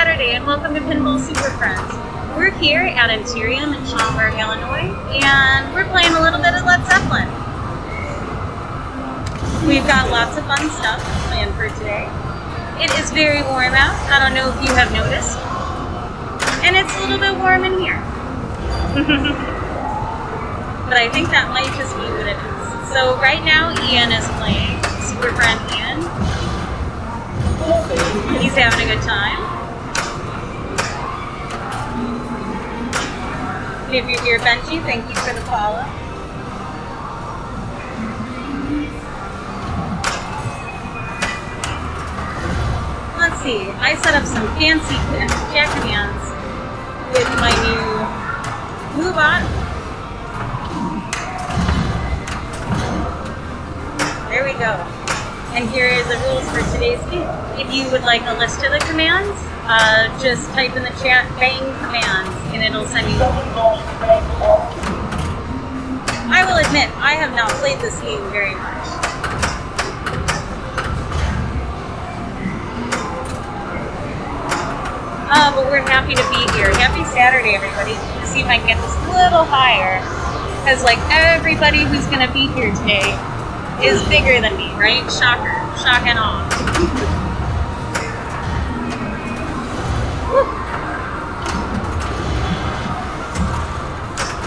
Saturday and welcome to Pinball Super Friends. We're here at Enterrium in Schaumburg, Illinois, and we're playing a little bit of Led Zeppelin. We've got lots of fun stuff planned for today. It is very warm out, I don't know if you have noticed, and it's a little bit warm in here. But I think that might just be what it is. So right now Ian is playing, Super Friend Ian. He's having a good time. If you're here, Benji, thank you for the follow. Let's see, I set up some fancy jack hands with my new Moobot. There we go. And here are the rules for today's game. If you would like a list of the commands, just type in the chat bang commands and it'll send you. I will admit, I have not played this game very much. But we're happy to be here. Happy Saturday, everybody. Let's see if I can get this a little higher. Because like everybody who's going to be here today is bigger than me, right? Shocker. Shock and awe. Woo.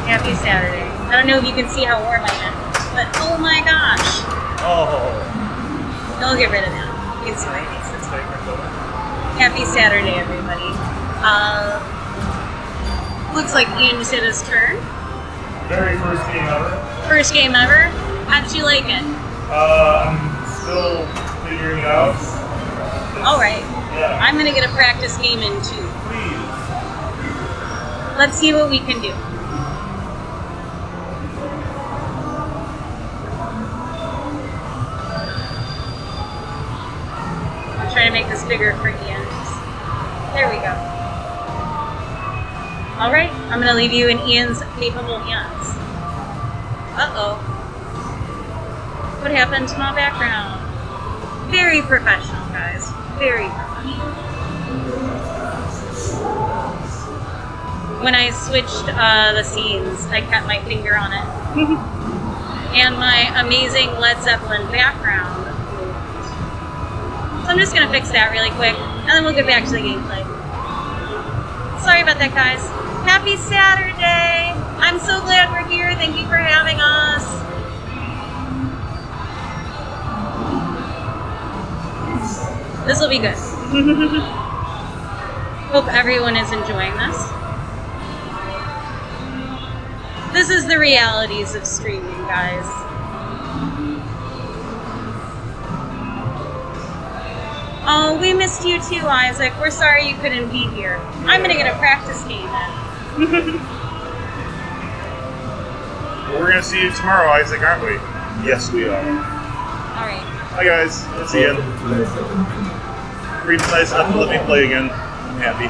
Happy Saturday. I don't know if you can see how warm I am, but oh my gosh. Oh. Don't get rid of that. You can see my face. Happy Saturday, everybody. Looks like Ian just hit his turn. Very first game ever. First game ever? How did you like it? I'm still figuring it out. Alright. Yeah. I'm going to get a practice game in too. Please. Let's see what we can do. I'm trying to make this bigger for Ian. There we go. Alright, I'm going to leave you in Ian's capable hands. Uh-oh. What happened to my background? Very professional, guys. Very professional. When I switched the scenes, I kept my finger on it. And my amazing Led Zeppelin background. So I'm just going to fix that really quick, and then we'll get back to the gameplay. Sorry about that, guys. Happy Saturday! I'm so glad we're here. Thank you for having us. This will be good. Hope everyone is enjoying this. This is the realities of streaming, guys. Oh, we missed you too, Isaac. We're sorry you couldn't be here. I'm gonna get a practice game then. We're gonna see you tomorrow, Isaac, aren't we? Yes, we are. Alright. Hi guys, it's Ian. Freedom's nice enough to let me play again. I'm happy.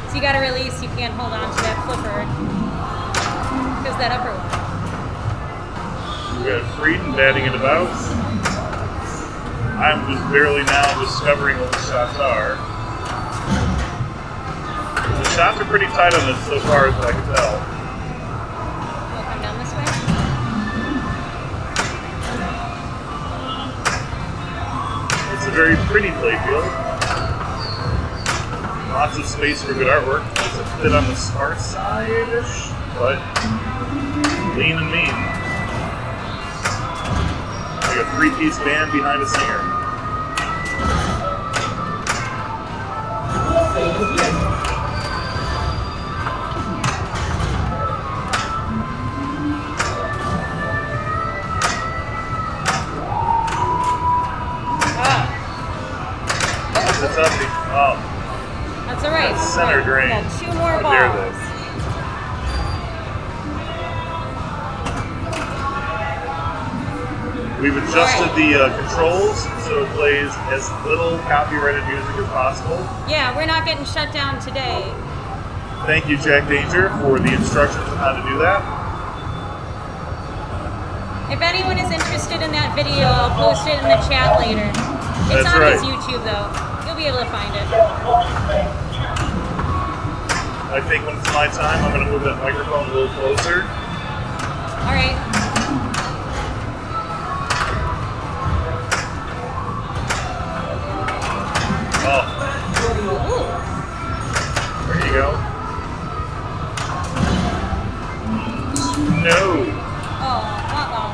So you gotta release, you can't hold on to that flipper. Because that upper one. We got Freedom batting it about. I'm just barely now discovering what the shots are. The shots are pretty tight on this so far as I can tell. We'll come down this way. It's a very pretty playfield. Lots of space for good artwork. It's a bit on the sparse side-ish, but lean and mean. Like a three-piece band behind a singer. That's up. Oh. That's alright. That's center drain. Got two more Right there, balls. though. We've adjusted the controls so it plays as little copyrighted music as possible. Yeah, we're not getting shut down today. Thank you, Jack Danger, for the instructions on how to do that. If anyone is interested in that video, I'll post it in the chat later. It's That's on right. his YouTube, though. You'll be able to find it. I think when it's my time, I'm going to move that microphone a little closer. All right. Oh, Ooh. there you go. No. Oh, uh-oh.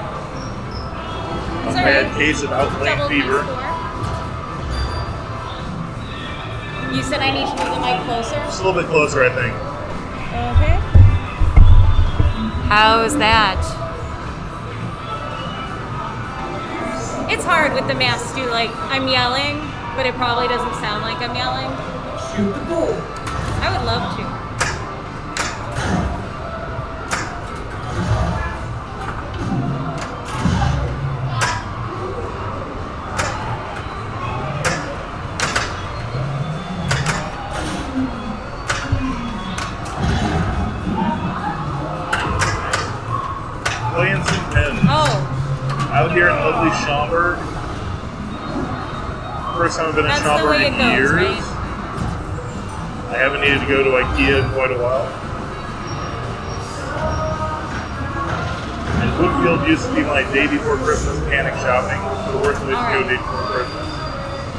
A It's all bad right. case of outplaying Doubled my fever. score. You said I need to move the mic closer? Just a little bit closer, I think. Okay. How's that? It's hard with the mask too, like I'm yelling, but it probably doesn't sound like I'm yelling. Shoot the bull. I would love to. Playing some pins. Oh, Out here in lovely Schaumburg. First time I've been in that's the Schaumburg way in it goes, years. right? I haven't needed to go to IKEA in quite a while. And Woodfield used to be my day before Christmas panic shopping. So the worst place to go day before Christmas.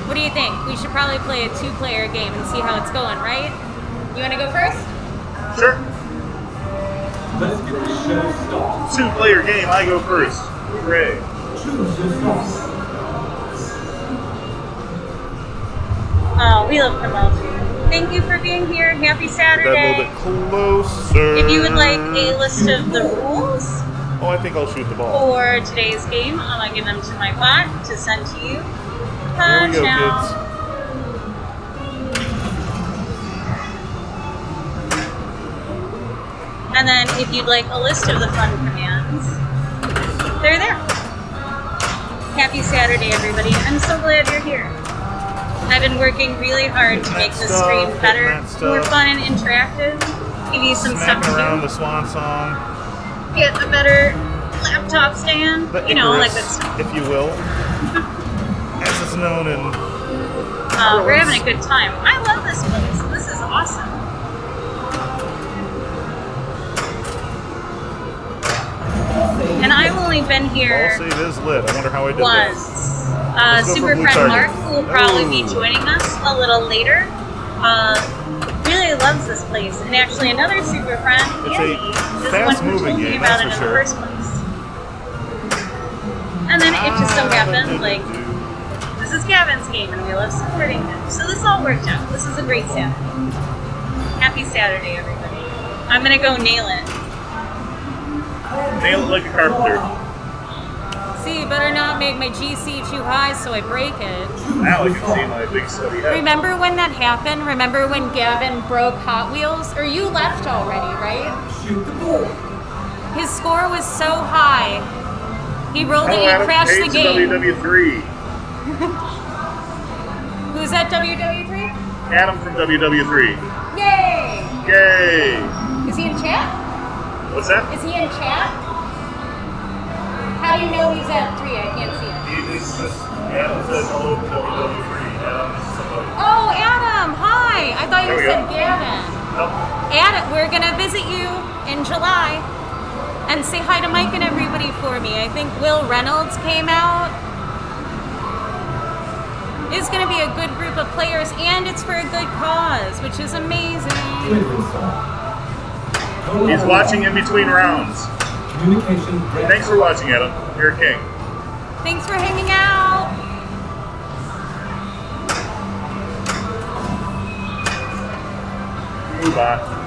What do you think? We should probably play a 2-player game and see how it's going, right? You want to go first? Sure. Let's get the show started. 2-player game, I go first. Hooray. Choose your start. Oh, we love Pinball too. Thank you for being here. Happy That a Saturday. little bit closer. If you would like a list of the rules Oh, I think I'll shoot the ball. for today's game, I'm going to give them to my bot to send to you. Here we Punch go, out. kids. And then if you'd like a list of the fun commands, they're there. Happy Saturday, everybody. I'm so glad you're here. I've been working really hard to make this stream better, more fun and interactive. Give you some stuff Snapping around to the swan song. do. Get a better laptop stand. The You know, like Icarus, that stuff. if you will. As it's known in... We're having a good time. I love this place. This is awesome. And I've only been Ball here save is lit. I wonder how I did that. once. Let's go Super for blue friend target. Mark, who will probably be Ooh. joining us a little later, really loves this place. And actually, another super friend, It's Andy, a is the one who fast-moving told me game, about that's it in for the sure. first place. And then it just so happened, like, this is Gavin's game, and we love supporting him. So this all worked out. This is a great Saturday. Happy Saturday, everybody. I'm gonna go nail it. Nail it like a carpenter. See, you better not make my GC too high so I break it. Now I can see my big stubby head. Remember when that happened? Remember when Gavin broke Hot Wheels? Or you left already, right? Shoot the bull. His score was so high. He rolled it, Hello, he Adam crashed the Page, game. WW3. Who's at WW3? Adam from WW3. Yay! Yay! Is he in chat? What's that? Is he in chat? How do you know he's at 3? I can't see it. Adam says hello to WW3. Adam is somebody. Oh, Adam! Hi! I thought you There we said go. Gavin. Nope. Adam, we're gonna visit you in July. And say hi to Mike and everybody for me. I think Will Reynolds came out. It's going to be a good group of players, and it's for a good cause, which is amazing. Twinkling star. He's watching in between rounds. Communication. Thanks for watching, Adam. You're a king. Thanks for hanging out. Bye.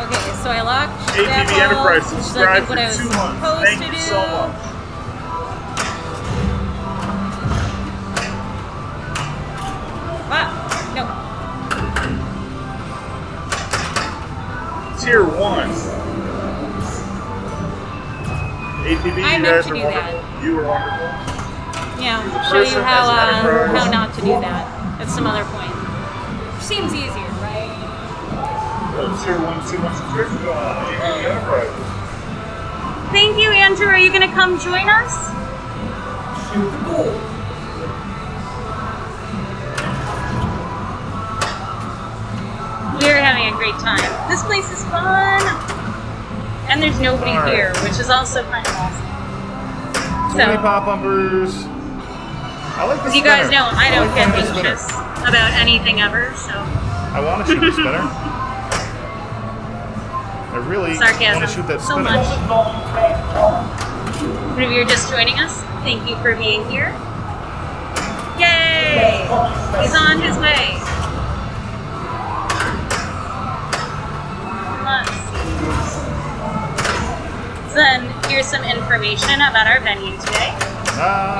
Okay, so I locked ATV that ball, Enterprise, which is, I subscribe think, what for I was 2 months. supposed Thank to you do. so much. Ah, no. Tier 1. ATV, I you meant guys to are do wonderful. You were wonderful. Yeah, As a show you person, how as an enterprise. not to do that at some other point. Seems easier, right? Tier 1 too much subscription going on. ATV Enterprise. Thank you, Andrew. Are you going to come join us? Shoot the goal. We're having a great time. This place is fun. And there's nobody All right. here, which is also kind of awesome. Too many pop bumpers. I like the As you spinner. guys know, I don't like get playing the spinner. anxious about anything ever, so I want to shoot the spinner. I really want sarcasm. to shoot that So spinner. much. But if you're just joining us, thank you for being here. Yay! He's on his way. Let's see. Then here's some information about our venue today.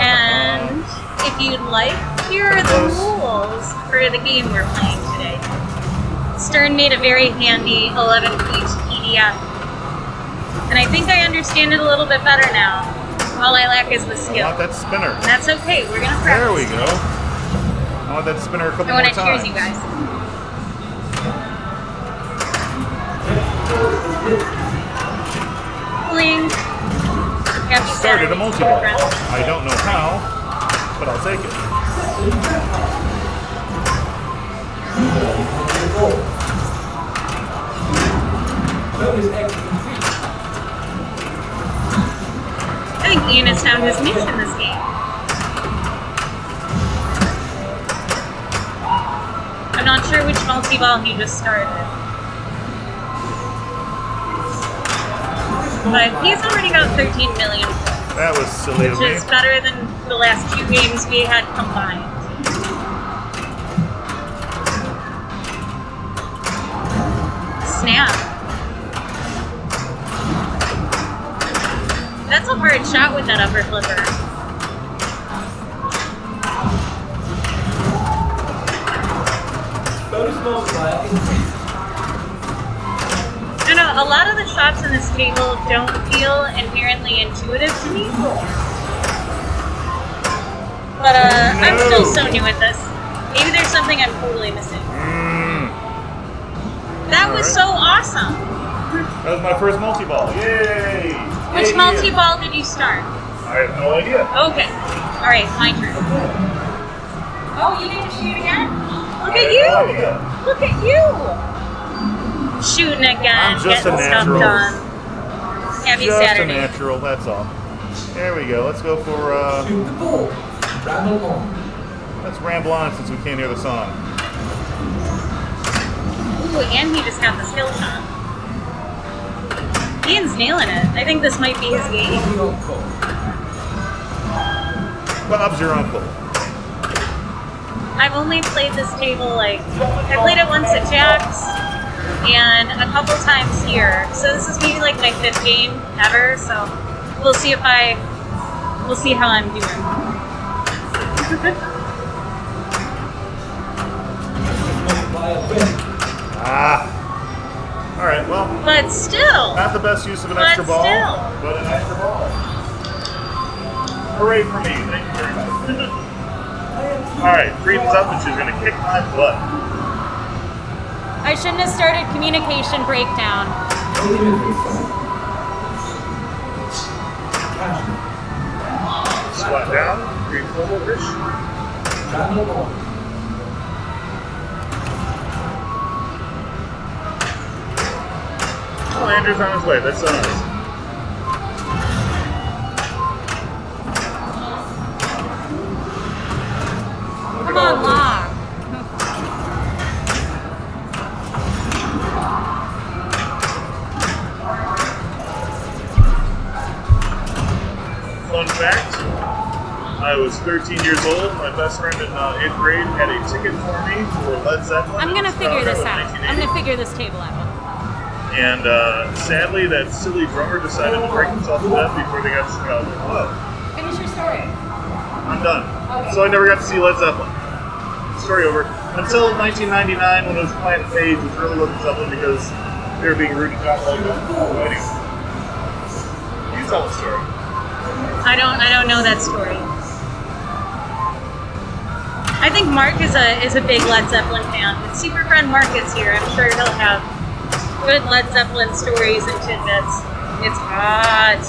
And if you'd like, here are the rules for the game we're playing today. Stern made a very handy 11-page PDF. And I think I understand it a little bit better now. All I lack is the I skill. want that spinner. And that's okay, we're gonna practice. There we go. I want that spinner a couple I more want to times. cheers you guys. Bling. Happy Started a Saturday, multi-ball. friends. I don't know how, but I'll take it. Bonus X complete. I think Ian has found his niche in this game. I'm not sure which multi-ball he just started. But he's already got 13 million, That was silly of which me. is better than the last 2 games we had combined. Snap. That's a hard shot with that upper flipper. Bonus multiplier increased. I know, a lot of the shots in this table don't feel inherently intuitive to me. But I'm still so new at this. Maybe there's something I'm totally missing. That was so awesome. That was my first multi-ball. Yay! Which Yay. multi-ball did you start? I have no idea. Okay. Alright, my turn. Oh, you get to shoot again? Look I at have you! no idea. Look at you! Shooting again, I'm just getting a stuff natural. done. Happy Just Saturday. a natural, that's all. There we go. Let's go for, Shoot the ball. Ramble on. let's ramble on since we can't hear the song. Ooh, and he just got the skill shot. Ian's nailing it. I think this might be his game. Bobby on call. Bob's your uncle. I've only played this table I played it once at Jack's and a couple times here. So this is maybe like my 5th game ever. So we'll see we'll see how I'm doing. Multiplier 20. Alright, well, But still, not the best use of an But extra ball, still. but an extra ball. Hooray for me. Thank you very much. Alright, Freedom's up and she's going to kick my butt. I shouldn't have started communication breakdown. Squat down, green forward, fish. Ramble on. Oh, Andrew's on his way. That's so nice. Come on, Long. Fun fact, I was 13 years old. My best friend in 8th grade had a ticket for me for Led Zeppelin. I'm gonna figure this in out. 1980. I'm gonna figure this table out. And sadly, that silly drummer decided to break himself to death before they got to Chicago. Oh, Finish your story. I'm done. So I never got to see Led Zeppelin. Story over. Until 1999, when it was Planet Page, which really wasn't Zeppelin because They're being rude and not like that. Anyway, you tell the story. I don't know that story. I think Mark is a big Led Zeppelin fan. If super friend Mark is here, I'm sure he'll have good Led Zeppelin stories and tidbits. It's hot.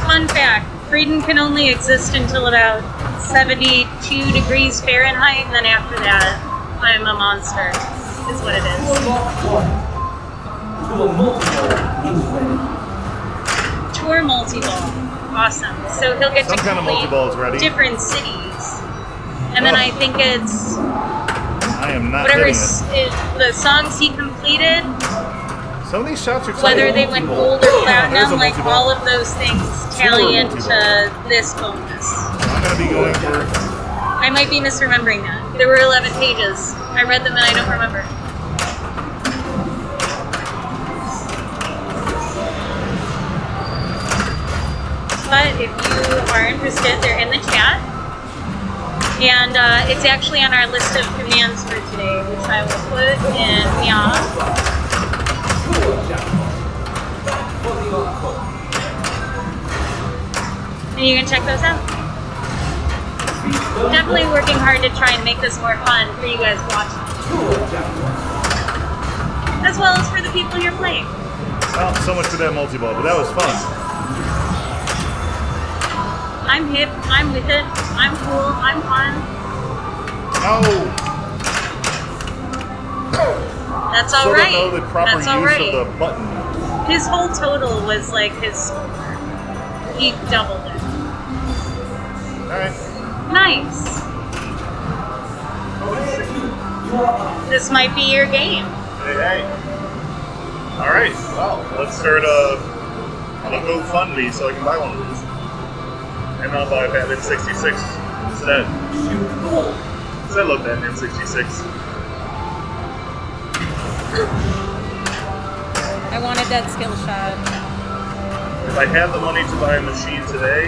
Fun fact, Frieden can only exist until about 72 degrees Fahrenheit, and then after that, I'm a monster, is what it is. Tour multi-ball. Awesome. So he'll get Some to kind of multi-ball is ready. different cities. And then I think it's I am not whatever getting it. the songs he completed, Some of these shots are whether they went gold or platinum, like multi-ball. all of those things tally into multi-ball. this bonus. I'm going to be going for... I might be misremembering that. There were 11 pages. I read them and I don't remember. But if you are interested, they're in the chat. And it's actually on our list of commands for today, which I will put in and you can check those out. Definitely working hard to try and make this more fun for you guys watching. As well as for the people you're playing. Well, so much for that multi-ball, but that was fun. I'm hip, I'm with it, I'm cool, I'm fun. Oh! That's Still alright. don't know the proper That's use alright. of the button. His whole total was like his score. He doubled it. Alright. Nice. This might be your game. Hey. Alright, well, let's start a GoFundMe so I can buy one of these. And I'll buy a Batman 66 instead. Because I love Batman 66. I wanted that skill shot. If I had the money to buy a machine today,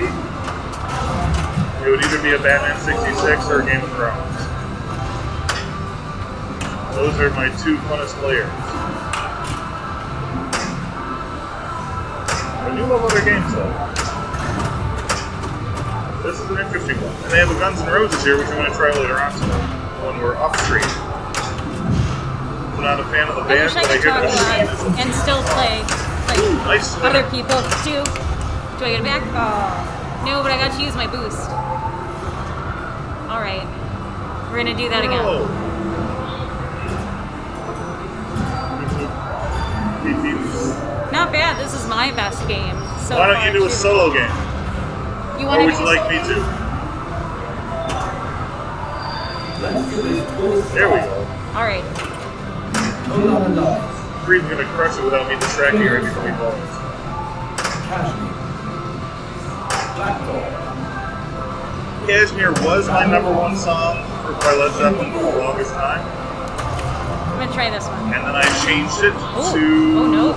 it would either be a Batman 66 or a Game of Thrones. Those are my two funnest players. I do love other games though. This is an interesting one. And they have a Guns N' Roses here, which I'm going to try later on today, when we're off stream. I'm not a fan of the I band, wish I but I could hear talk the machine live is and still play like nice. other people too. Do I get it back? Oh. No, but I got to use my boost. Alright. We're gonna do that again. Oh. Not bad, this is my best game. So Why don't far, you do a too. solo game? You Or want would to you do like me to? There we go. Alright. Freed's gonna crush it without me distracting her every 20 balls. Cashmere was my #1 song by Led Zeppelin for the longest time. I'm gonna try this one. And then I changed it Oh, to oh no.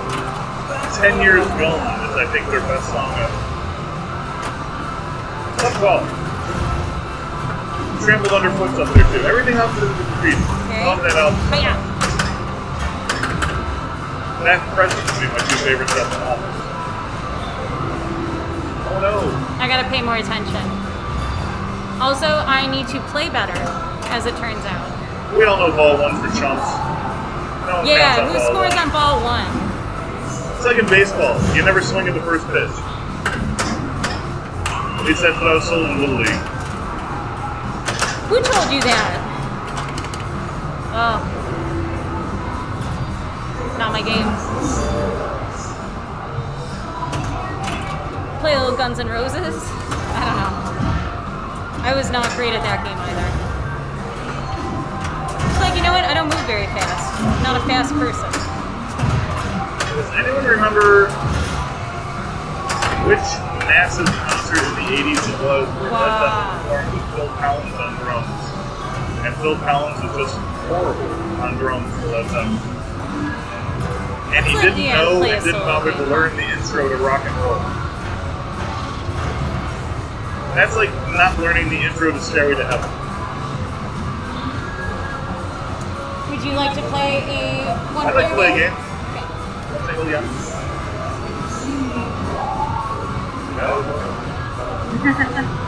10 Years Gone is I think their best song ever. That's well. Trampled Underfoot's up there too. Everything else is Creed. Love that album. But yeah. That and Presence would be my two favorite Zeppelin albums. Oh no. I gotta pay more attention. Also, I need to play better, as it turns out. We all know ball one's for chumps. No one Yeah, counts on who ball scores one. on ball one? It's like in baseball. You never swing at the first pitch. At least that's what I was told in Little League. Who told you that? Oh. Not my game. Play a little Guns N' Roses? I don't know. I was not great at that game either. It's like, you know what? I don't move very fast. I'm not a fast person. Does anyone remember which massive concert in the 80s it was where Led Zeppelin performed with Phil Collins on drums? And Phil Collins was just horrible on drums for Led Zeppelin. And he It's like, didn't yeah, know play a and didn't solo bother to game. learn the intro to rock and roll. That's like not learning the intro to Stairway to Heaven. Would you like to play a one I'd like to play a game? game. Okay. Oh, yeah.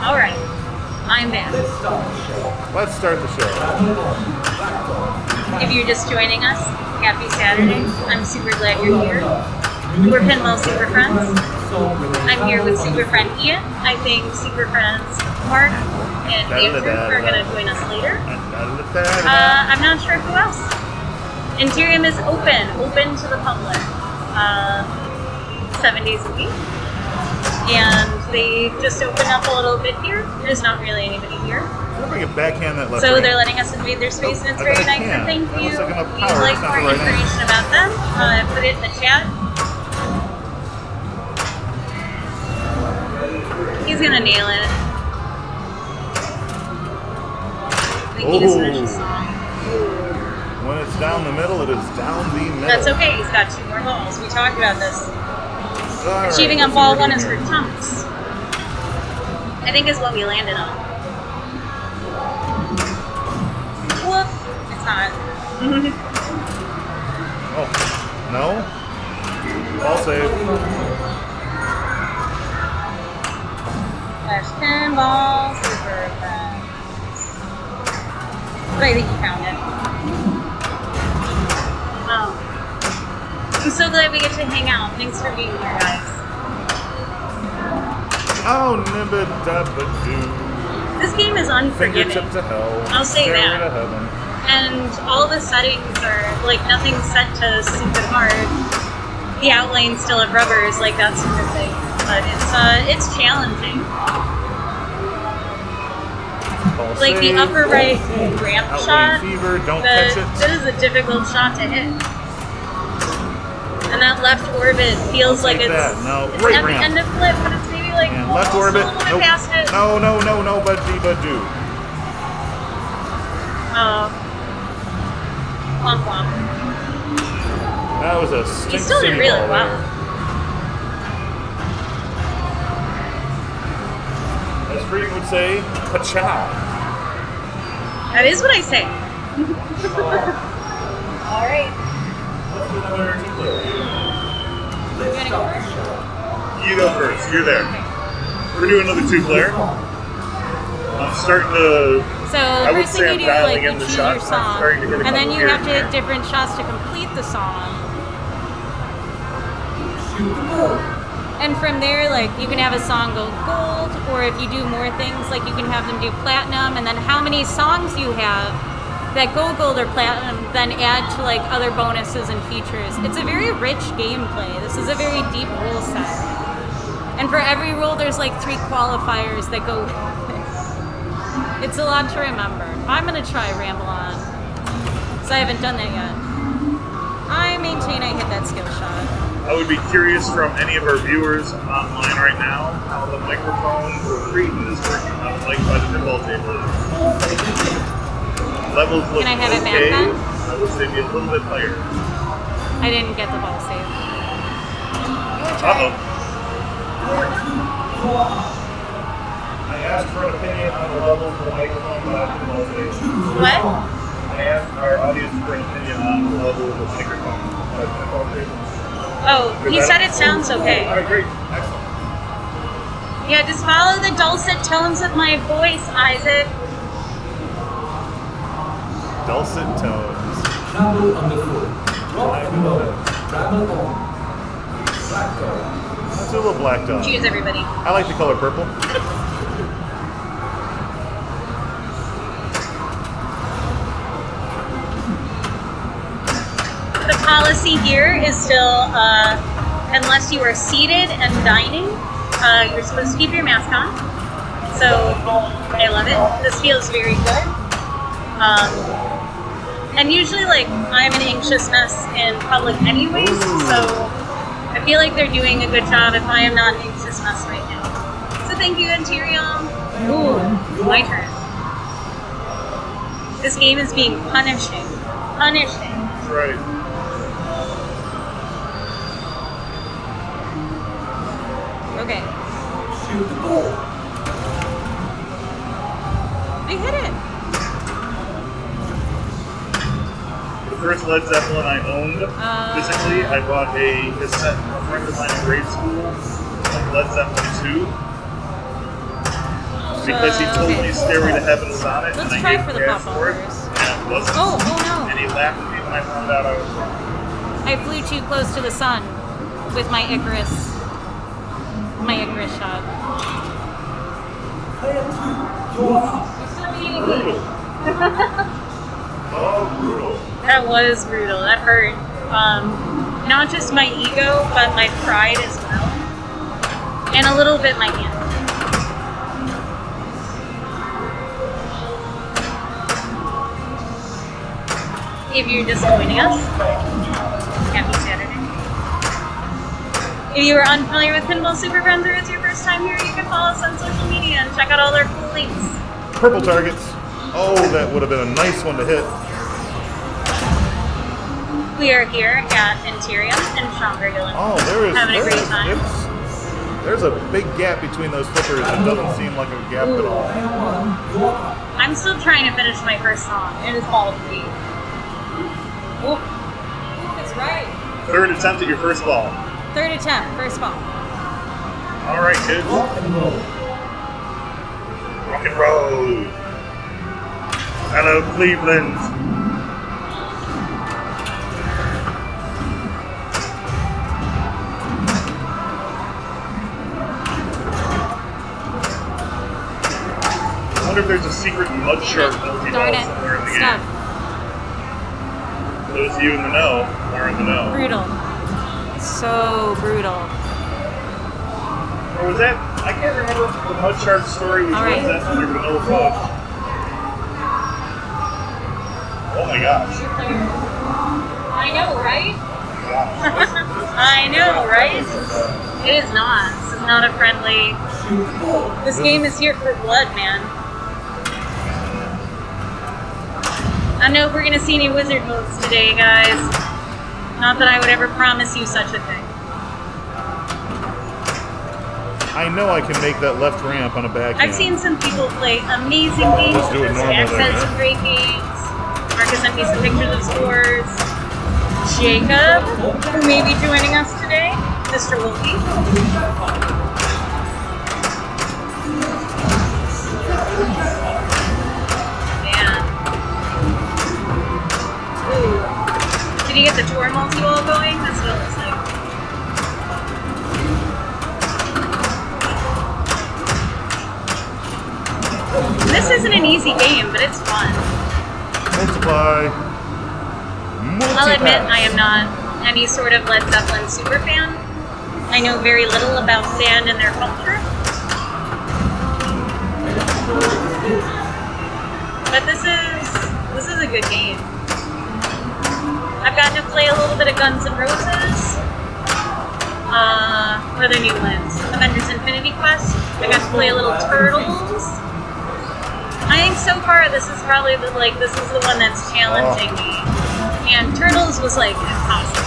All right, I'm back. Let's start the show. If you're just joining us, happy Saturday. I'm super glad you're here. We're Pinball Super Friends. I'm here with Super Friend Ian. I think Super Friends Mark and Andrew are going to join us later. I'm not sure who else. Enterrium is open to the public 7 days a week. And they just opened up a little bit here. There's not really anybody here. I'm going to backhand that left So ring. they're letting us invade their space, and it's very nice. And thank That you. looks like enough If power. you'd like It's not more the right information about them, put it in the chat. He's gonna nail it. I think he just finished the song. When it's down the middle, it is down the middle. That's okay. He's got 2 more balls. We talked about this. All right, Achieving let's on see ball what 1 we is can for do. chunks. I think is what we landed on. Whoop! It's not. Oh, no? Ball save. Flash pinball, super friends. But I think you found it. I'm so glad we get to hang out. Thanks for being here, guys. Oh, nibba-dabba-doo. This game is unforgiving. Fingertip to hell. I'll say Stairway that. to heaven. And all the settings are, like, nothing's set to super hard. The outlanes still have rubbers, like, that's super thing. But it's challenging. Ball Like, the save. upper right ramp Outlane shot, fever, don't catch it. this is a difficult shot to hit. And that left orbit feels I'll like take it's, that. No, it's right at the ramp. end of flip, but it's maybe like And almost left orbit. a little bit Nope. past it. No, buddy-ba-doo. Womp womp. That was a stink He still did city really ball well. there. As Freedom would say, pachow. That is what I say. All right. Let's do another two-player. You wanna go first? You go first. You're there. We're doing another 2-player. I'm starting to. So I the would first say thing I'm you do, dialing like, in you the choose shots. your I'm song, starting to get a and then couple you here have to and hit there. different shots to complete the song. And from there, like, you can have a song go gold, or if you do more things, like, you can have them do platinum, and then how many songs you have that go gold or platinum, then add to, like, other bonuses and features. It's a very rich gameplay. This is a very deep rule set. And for every rule, there's, like, 3 qualifiers that go with it. It's a lot to remember. I'm going to try Ramble On, because I haven't done that yet. I maintain I hit that skill shot. I would be curious from any of our viewers online right now how the microphone for Cretan is working on the mic by the pinball table. Levels look Can I have it back okay. then? I would say be a little bit higher. I didn't get the ball save. Uh-oh. I asked for an opinion on the level of the microphone by the pinball table. What? I asked our audience for an opinion on the level of the microphone by the pinball table. Oh, he said it sounds okay. All right, great. Excellent. Yeah, just follow the dulcet tones of my voice, Isaac. Dulcet tones. Travel underfoot. Drop below. Travel on. Black dog. Let's do a little black dog. Cheers, everybody. I like the color purple. The policy here is still, unless you are seated and dining, you're supposed to keep your mask on. So, I love it. This feels very good. And usually, like, I'm an anxious mess in public anyways, so I feel like they're doing a good job if I am not an anxious mess right now. So thank you, Enterrium. Ooh, my turn. This game is being punishing. Punishing. That's right. Okay. Shoot the ball. I hit it. first Led Zeppelin I owned physically. I bought a cassette from a friend of mine in grade school, like Led Zeppelin 2, because he told me Stairway to Heaven's on it, Let's and I try gave for him the gas pop for it, bumpers. and it wasn't. Oh no. And he laughed at me when I found out I was wrong. I flew too close to the sun with my Icarus shot. Brutal. Oh, brutal. That was brutal. That hurt. Not just my ego, but my pride as well. And a little bit my hand. If you're just joining us, happy Saturday. If you are unfamiliar with Pinball Super Friends or it's your first time here, you can follow us on social media and check out all their cool links. Purple targets. Oh, that would have been a nice one to hit. We are here at Enterrium in Schaumburg, Illinois. Oh, Having a great time. There's a big gap between those flippers. It doesn't seem like a gap at all. I'm still trying to finish my first song. It is Ball of Three. Oof, it's right. Third attempt at your first ball. Third attempt, first ball. All right, kids. Rock and roll. Rock and roll. Hello, Cleveland. I wonder if there's a secret mud shark multi-ball Darn it. somewhere in the Stuff. game. Those of you in the know are in the know. Brutal. So brutal. Or was that? I can't remember if the mud shark story was All right. that under vanilla fudge. Oh my gosh. I know, right? Gosh. I know, right? It is not. This is not a friendly. This game is here for blood, man. I don't know if we're gonna see any wizard moves today, guys. Not that I would ever promise you such a thing. I know I can make that left ramp on a backhand. I've seen some people play amazing games. Let's do it normal Jack there, said man. some great games. Marcus sent me some pictures of scores. Jacob, who may be joining us today, Mr. Wilkie. Man. Ooh. Did you get the tour multi-ball going? That's what it looks like. This isn't an easy game, but it's fun. Multiply. I'll admit I am not any sort of Led Zeppelin super fan. I know very little about band and their culture. But this is a good game. I've gotten to play a little bit of Guns N' Roses. What are their new ones? Avengers Infinity Quest. I got to play a little Turtles. I think so far this is probably this is the one that's challenging me. And Turtles was like impossible.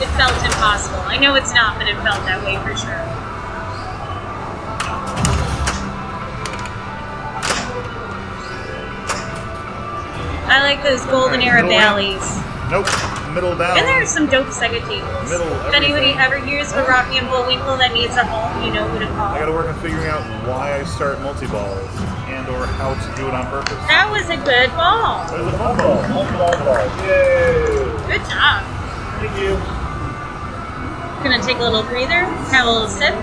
It felt impossible. I know it's not, but it felt that way for sure. I like those golden era Middle ramp. valleys. Nope. Middle down. And there are some dope Sega tables. Middle, If anybody everything. ever hears for Rocky and Bullwinkle that needs a home, you know who to call. I gotta work on figuring out why I start multi-balls and or how to do it on purpose. That was a good ball. There's a fun ball. Ball. Yay! Good job. Thank you. Gonna take a little breather, have a little sip.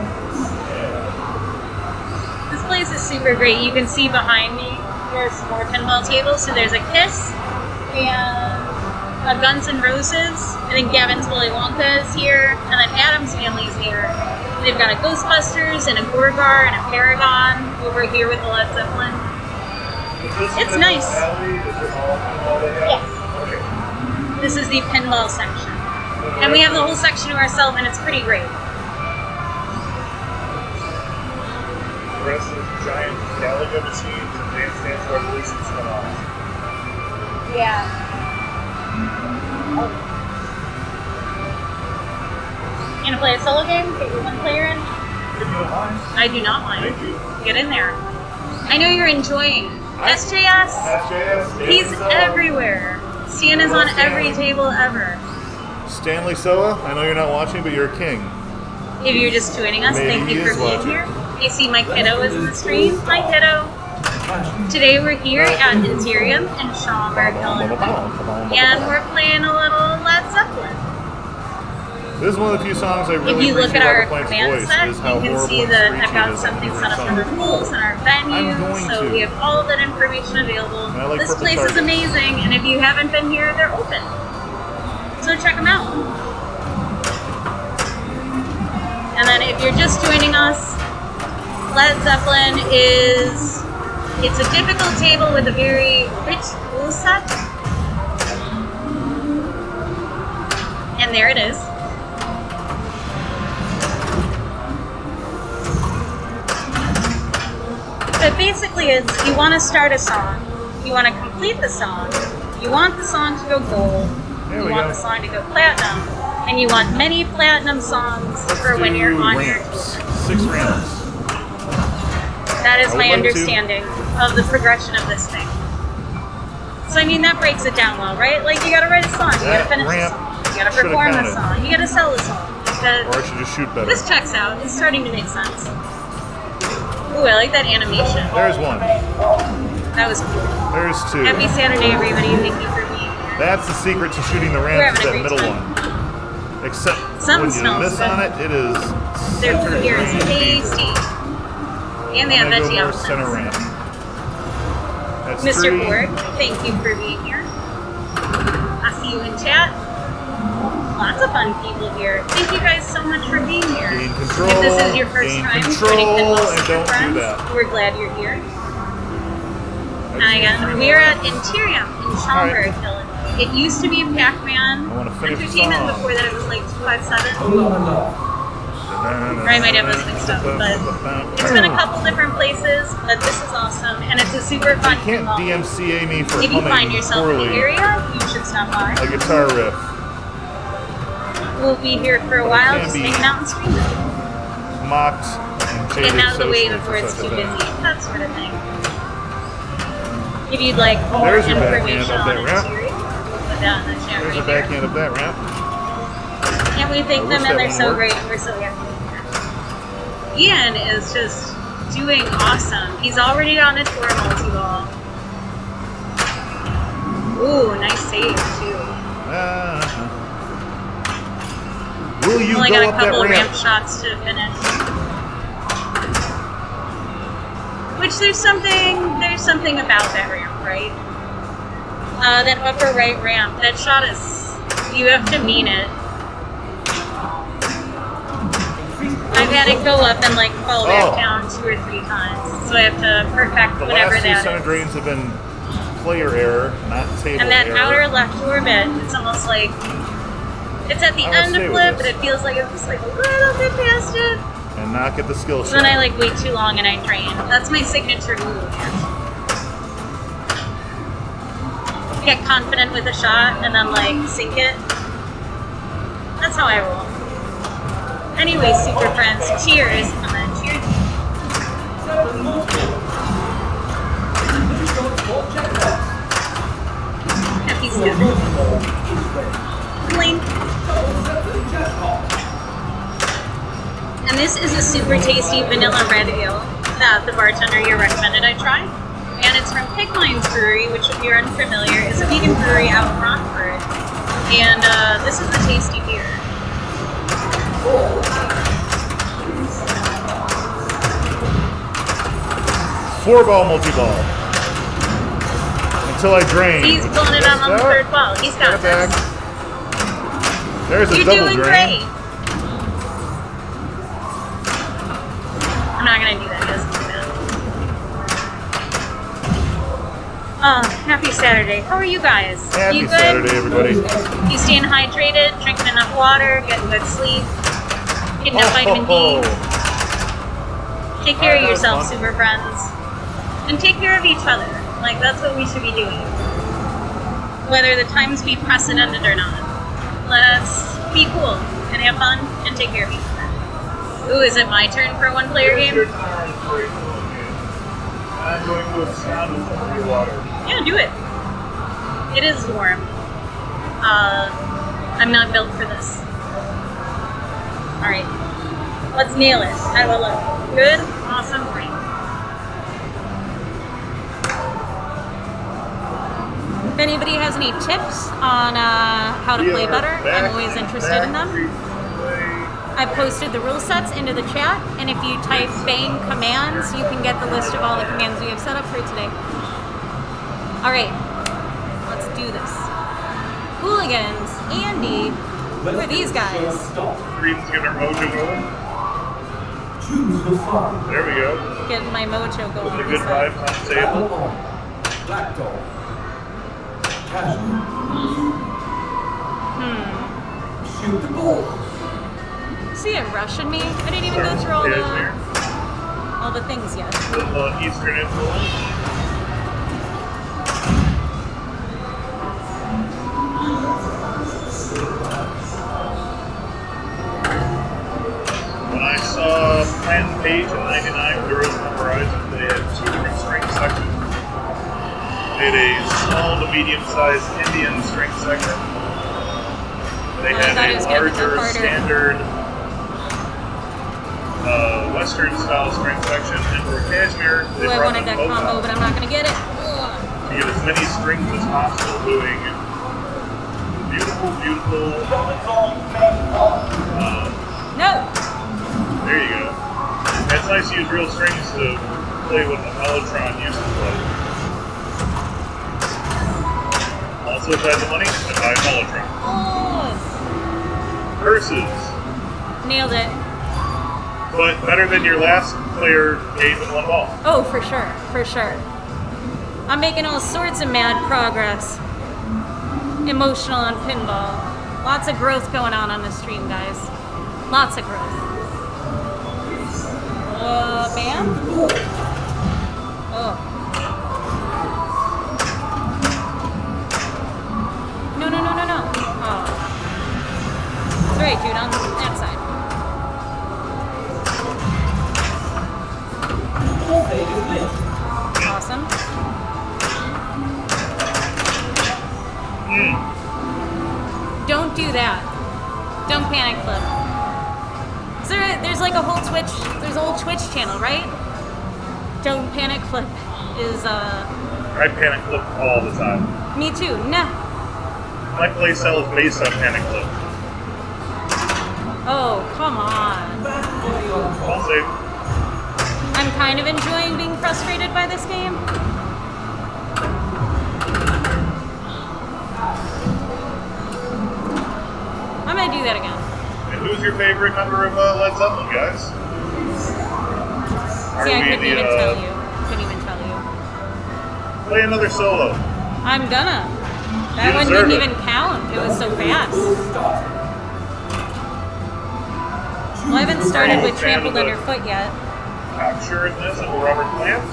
This place is super great. You can see behind me there's more pinball tables. So there's a Kiss and a Guns N' Roses. I think Gavin's Willy Wonka is here, and then Adam's family is here. They've got a Ghostbusters and a Gorgar and a Paragon over here with the Led Zeppelin. It's nice. Yes. This is the pinball section. And we have the whole section to ourselves, and it's pretty great. The rest of the giant Galaga machines and Dance Dance Revolution spin-off. Yeah. You gonna play a solo game? Get your one player in? If you don't mind. I do not mind. Thank you. Get in there. I know you're enjoying SJS. SJS. He's everywhere. Stan is on every table ever. Stanley Soa, I know you're not watching, but you're a king. If you're just joining us, Maybe thank he you for is being watching. here. You see my kiddo is in the stream. Hi, kiddo. Today we're here at Enterrium in Schaumburg, Illinois. And we're playing a little Led Zeppelin. This is one of the few songs I really If you look at appreciate our Robert Plant's command voice, set, is how you can horrible see and that screechy I've got it is in something every set up song. for the rules and our venue, going so to. we have all of that information available. And I like This purple place is targets. amazing, and if you haven't been here, they're open. So check them out. And then if you're just joining us, Led Zeppelin it's a difficult table with a very rich rule set. And there it is. But basically it's, you want to start a song, you want to complete the song, you want the song to go gold, There you we want go. the song to go platinum, and you want many platinum songs for when you're on your ramps. 6 ramps. That is I would my like to. understanding of the progression of this thing. So I mean that breaks it down well, right? Like you gotta write a song, you gotta That finish a ramp song, you gotta should've perform a counted. song, you gotta sell a song. Or I should just shoot better. This checks out. It's starting to make sense. Ooh, I like that animation. There's one. That was cool. There's 2. Happy Saturday, everybody. Thank you for being here. That's the secret to shooting the We're ramp, is having a that great middle time. one. Except Something when you smells miss good. on it, it is Their center food here is ramp. tasty. And they have I'm gonna veggie go more center options. ramp. That's Mr. 3. Borg, thank you for being here. I see you in chat. Lots of fun people here. Thank you guys so much for being here. Gain control, If this is your first gain time control, joining Pinball and with your don't do friends, that. we're glad you're here. I just Hi need again. 3 We more are at ramps. Enterrium in Schaumburg, Illinois. It used to be Pac-Man I wanna finish the Entertainment. song. Before that, it was like 257. Or I might have those mixed up, but it's been a couple different places. But this is awesome, and it's a super fun. You can't pinball. DMCA me for If you find humming yourself in the poorly area, you should stop by. a guitar riff. We'll be here for a But it while, can just be hanging out and streaming. Mocked and jaded Getting out of the way socially before for it's such too a busy, thing. that sort of thing. If you'd like more There's your backhand information of on that ramp. Enterrium, put that in the chat There's a right there. backhand of that ramp. And we thank I them, wish and that they're one so worked. great, and we're so happy to be here. Ian is just doing awesome. He's already on a tour multi-ball. Ooh, nice save, too. Will you Only go got a up that couple ramp? ramp shots to finish. Which there's something about that ramp, right? That upper right ramp, that shot is, you have to mean it. I've had it go up and like fall back Oh. down 2 or 3 times, so I have to perfect The whatever last 2 that center is. drains have been player error, not table And that error. outer left orbit, it's almost like it's at the I will end stay of with flip, this. but it feels like it's just like a little bit past it. And not get the skill So then I shot. like wait too long and I drain. That's my signature move. Get confident with a shot and then like sink it. That's how I roll. Anyway, super friends, cheers. And then cheers. Happy Saturday. Blink. And this is a super tasty vanilla red ale that the bartender here recommended I try. And it's from Pigmines Brewery, which, if you're unfamiliar, is a vegan brewery out in Rockford. And this is a tasty beer. 4-ball multi-ball. Until I drain. He's pulling it out on the third ball. He's got it back. this. There's a You're double doing drain. great. I'm not gonna do that. He doesn't do that. Oh, happy Saturday. How are you guys? Happy you good? Saturday, everybody. You staying hydrated, drinking enough water, getting good sleep, getting enough vitamin D. Take care of Alright, that was yourself, fun. super friends. And take care of each other. Like, that's what we should be doing. Whether the times be precedented or not. Let's be cool and have fun and take care of each other. Ooh, is it my turn for a one-player game? I'm going to sound of your water. Yeah, do it. It is warm. I'm not built for this. Alright. Let's nail it. I will look. Good? Awesome. Great. If anybody has any tips on how to play better, I'm always interested in them. I posted the rule sets into the chat, and if you type bang commands, you can get the list of all the commands we have set up for today. Alright, let's do this. Hooligans, Andy, who are these guys? Green's getting her mojo going. Choose the song. There we go. Getting my mojo Putting going. a good vibe on the table. Black dog. Casual. Shoot the ball. See it rushing me? I didn't even go through all the things yet. Little Eastern influence. When I saw Plan Page in '99 with the Rosemont Horizon, they had 2 different string sections. They had a small to medium-sized Indian string section. They had a larger standard Western style string section, and for cashmere, they I brought wanted in that both combo, out but I'm not gonna get it. to get as many strings as possible, doing beautiful. No! There you go. And it's nice to use real strings to play what the Mellotron used to play. Also, if I had the money, I'd buy a Mellotron. Oh! Curses. Nailed it. But better than your last player gave in 1 ball. Oh, for sure, for sure. I'm making all sorts of mad progress. Emotional on pinball. Lots of growth going on this stream, guys. Lots of growth. Bam? Oh. No. Oh. It's alright, dude, on that side. Awesome. Don't do that. Don't panic flip. There's like a whole Twitch channel, right? Don't panic flip is I panic flip all the time. me too. Nah. My playstyle is based on panic flip. Oh, come on. I'll say, I'm kind of enjoying being frustrated by this game. I'm gonna do that again. and who's your favorite member of Led Zeppelin, guys? Are See, I we couldn't even tell you. Couldn't even tell you. Play another solo. I'm gonna. That You one deserve didn't it. even count. It was so fast. Well, I haven't started with Trampled Underfoot yet. I'm sure in this and Robert Plant.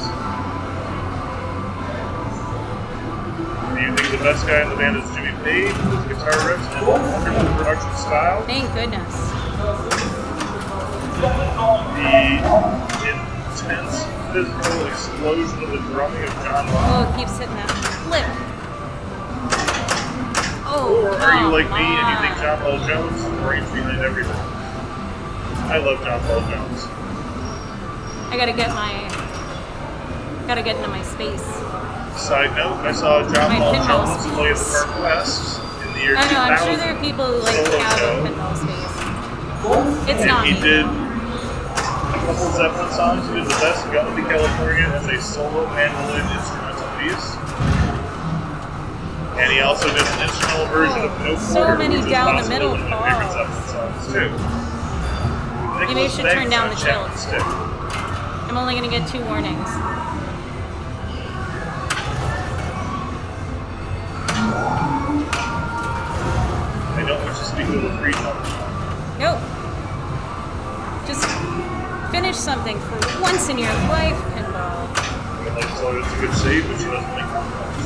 Do you think the best guy in the band is Jimmy Page, with guitar riffs and wonderful production style? Thank goodness. The intense physical explosion of the drumming of John Locke? Oh, it keeps hitting that flip. Oh, Or are you like me and you come think on. John Paul Jones reigns behind everything? I love John Paul Jones. I gotta get into my space. Side note, I saw John My Paul pinball Jones play the space. Park West in the year I 2000. know, I'm sure there are people who like to solo have show. a pinball space. It's And not he me. did a couple Zeppelin songs. He did the best Gun to California as a solo mandolin instrumental piece. And he also did an instrumental version of No So Quarter, many which is down the possibly middle one of my favorite falls. Zeppelin songs too. Maybe I Nicholas should turn Beggs down on the Chapman tilt. Stick. I'm only gonna get 2 warnings. I don't wish to speak with a free tongue. Nope. Just finish something for once in your life, pinball. I would like to tell her it's a good save, but she doesn't make contacts.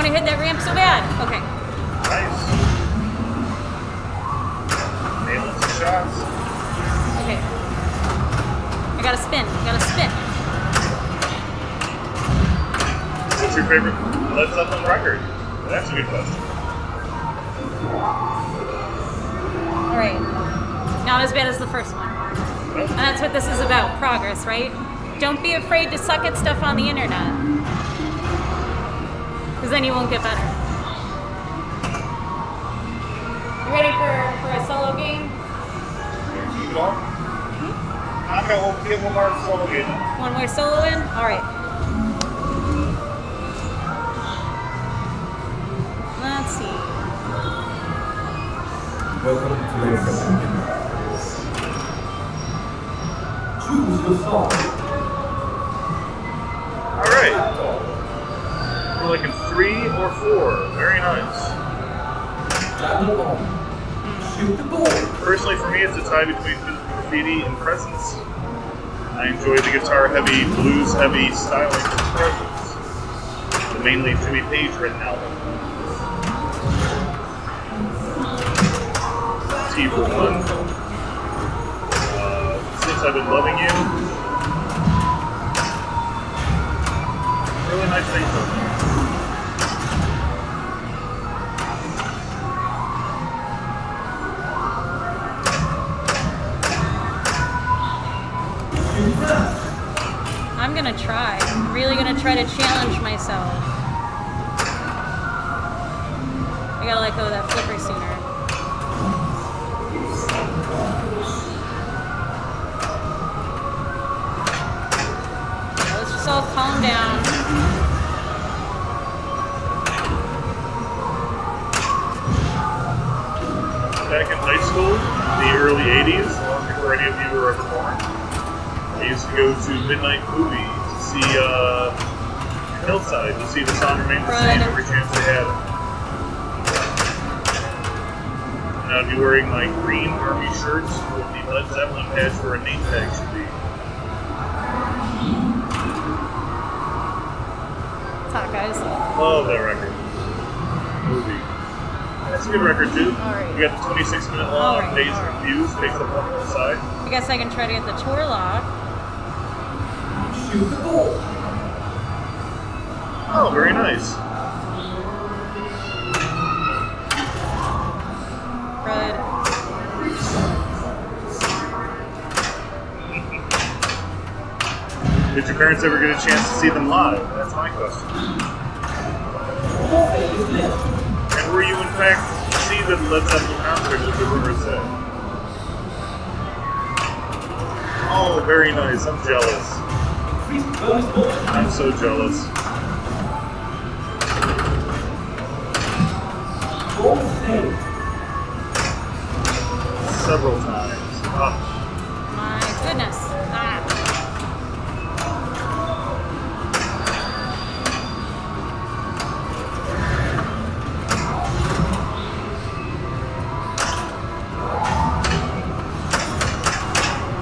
want to hit that ramp so bad. Okay. Nice. Nailing some shots. Okay. I gotta spin. What's your favorite Led Zeppelin record? That's a good question. Alright. Not as bad as the first one. Nope. And that's what this is about, progress, right? Don't be afraid to suck at stuff on the internet. Because then you won't get better. You ready for a solo game? I'm going to get one more solo game. One more solo in? Alright. Let's see. Welcome to Enterrium. Choose your song. Alright. We're looking 3 or 4. Very nice. Battle on. Shoot the ball. Personally, for me, it's a tie between Graffiti and Presence. I enjoy the guitar-heavy, blues-heavy styling of Presence. The mainly Jimmy Page-written album. T for 1. Since I've Been Loving You. Really nice things on there. I'm gonna try. I'm really gonna try to challenge myself. I gotta let go of that flipper sooner. Let's just all calm down. Back in high school, in the early 80s, long before any of you were ever born, I used to go to midnight movies to see Hillside, to see the song Remain the Same every chance they had. And I'd be wearing my green army shirts with the Led Zeppelin patch where a name tag should be. What's hot, guys? Love that record. Movie. That's a good record too. Alright. We got the 26-minute long Alright, Days alright. Reviews, takes up one whole side. I guess I can try to get the tour lock. Shoot the ball. Oh, very nice. Red. Did your parents ever get a chance to see them live? That's my question. And were you in fact to see the Led Zeppelin concert as the rumor said? Oh, very nice. I'm jealous. I'm so jealous. Several times. Oh. My goodness. Ah.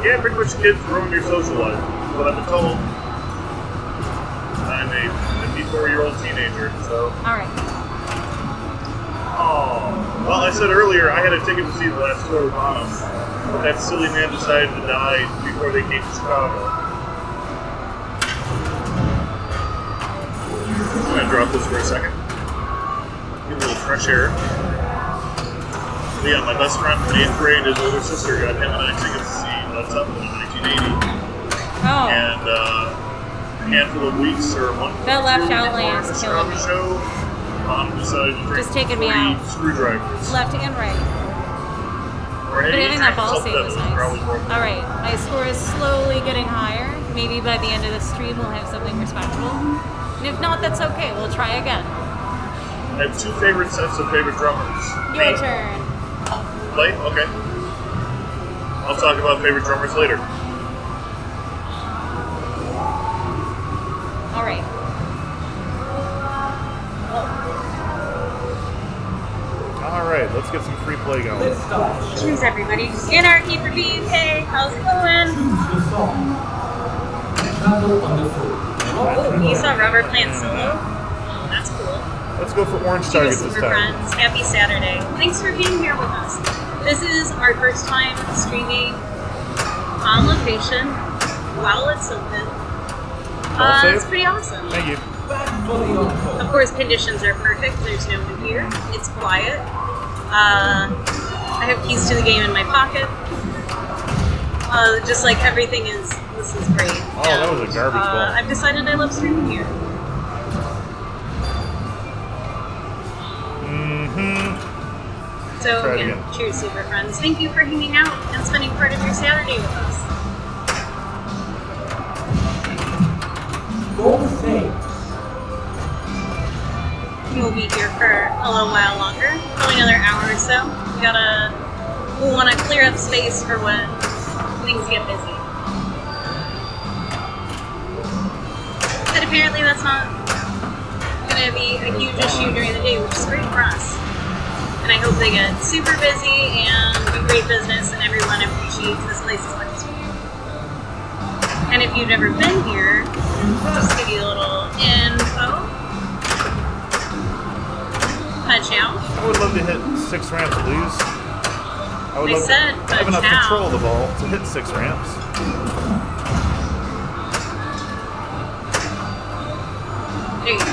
Yeah, pretty much kids ruin your social life. But I've been told. I'm a 54-year-old teenager, so. Alright. Oh. Well, I said earlier I had a ticket to see the last tour with Bonham, but that silly man decided to die before they came to Chicago. I'm gonna drop this for a second. Get a little fresh air. But yeah, my best friend from 8th grade, his older sister, got him and I tickets to see Led Zeppelin in 1980. Oh. And a handful of weeks or a month That left before outline the is killing me. show, Mom decided to drink Just taking me 3 out. screwdrivers. Left and right. Or But having that ball save was nice. Probably more than Alright, my score is slowly getting higher. Maybe by the end of the stream we'll have something respectable. And if not, that's okay. We'll try again. I have 2 favorite sets of favorite drummers. Your Me. turn. Play? Okay. I'll talk about favorite drummers later. Alright. Alright, let's get some free play going. Let's start. Cheers, everybody. Anarchy for being. Hey, how's it going? Choose your song. Travel on the foot. Oh, you saw Robert playing solo? That's cool. Let's go for orange Cheers, targets this super time. friends. Happy Saturday. Thanks for being here with us. This is our first time streaming on location while it's open. All safe? It's pretty awesome. Thank you. Of course, conditions are perfect. There's no one here. It's quiet. I have keys to the game in my pocket. Just like everything is, this is great. Oh, that was a garbage ball. I've decided I love streaming here. So Try it again, again. cheers, super friends. Thank you for hanging out and spending part of your Saturday with us. Goal saved. We'll be here for a little while longer, probably another hour or so. We'll want to clear up space for when things get busy. But apparently that's not going to be a huge issue during the day, which is great for us. And I hope they get super busy and do great business and everyone appreciates this place as much as we do. And if you've never been here, just give you a little info. Punch out. I would love to hit 6 ramps, please. I would I love said to have enough punch out. control of the ball to hit 6 ramps. There you go.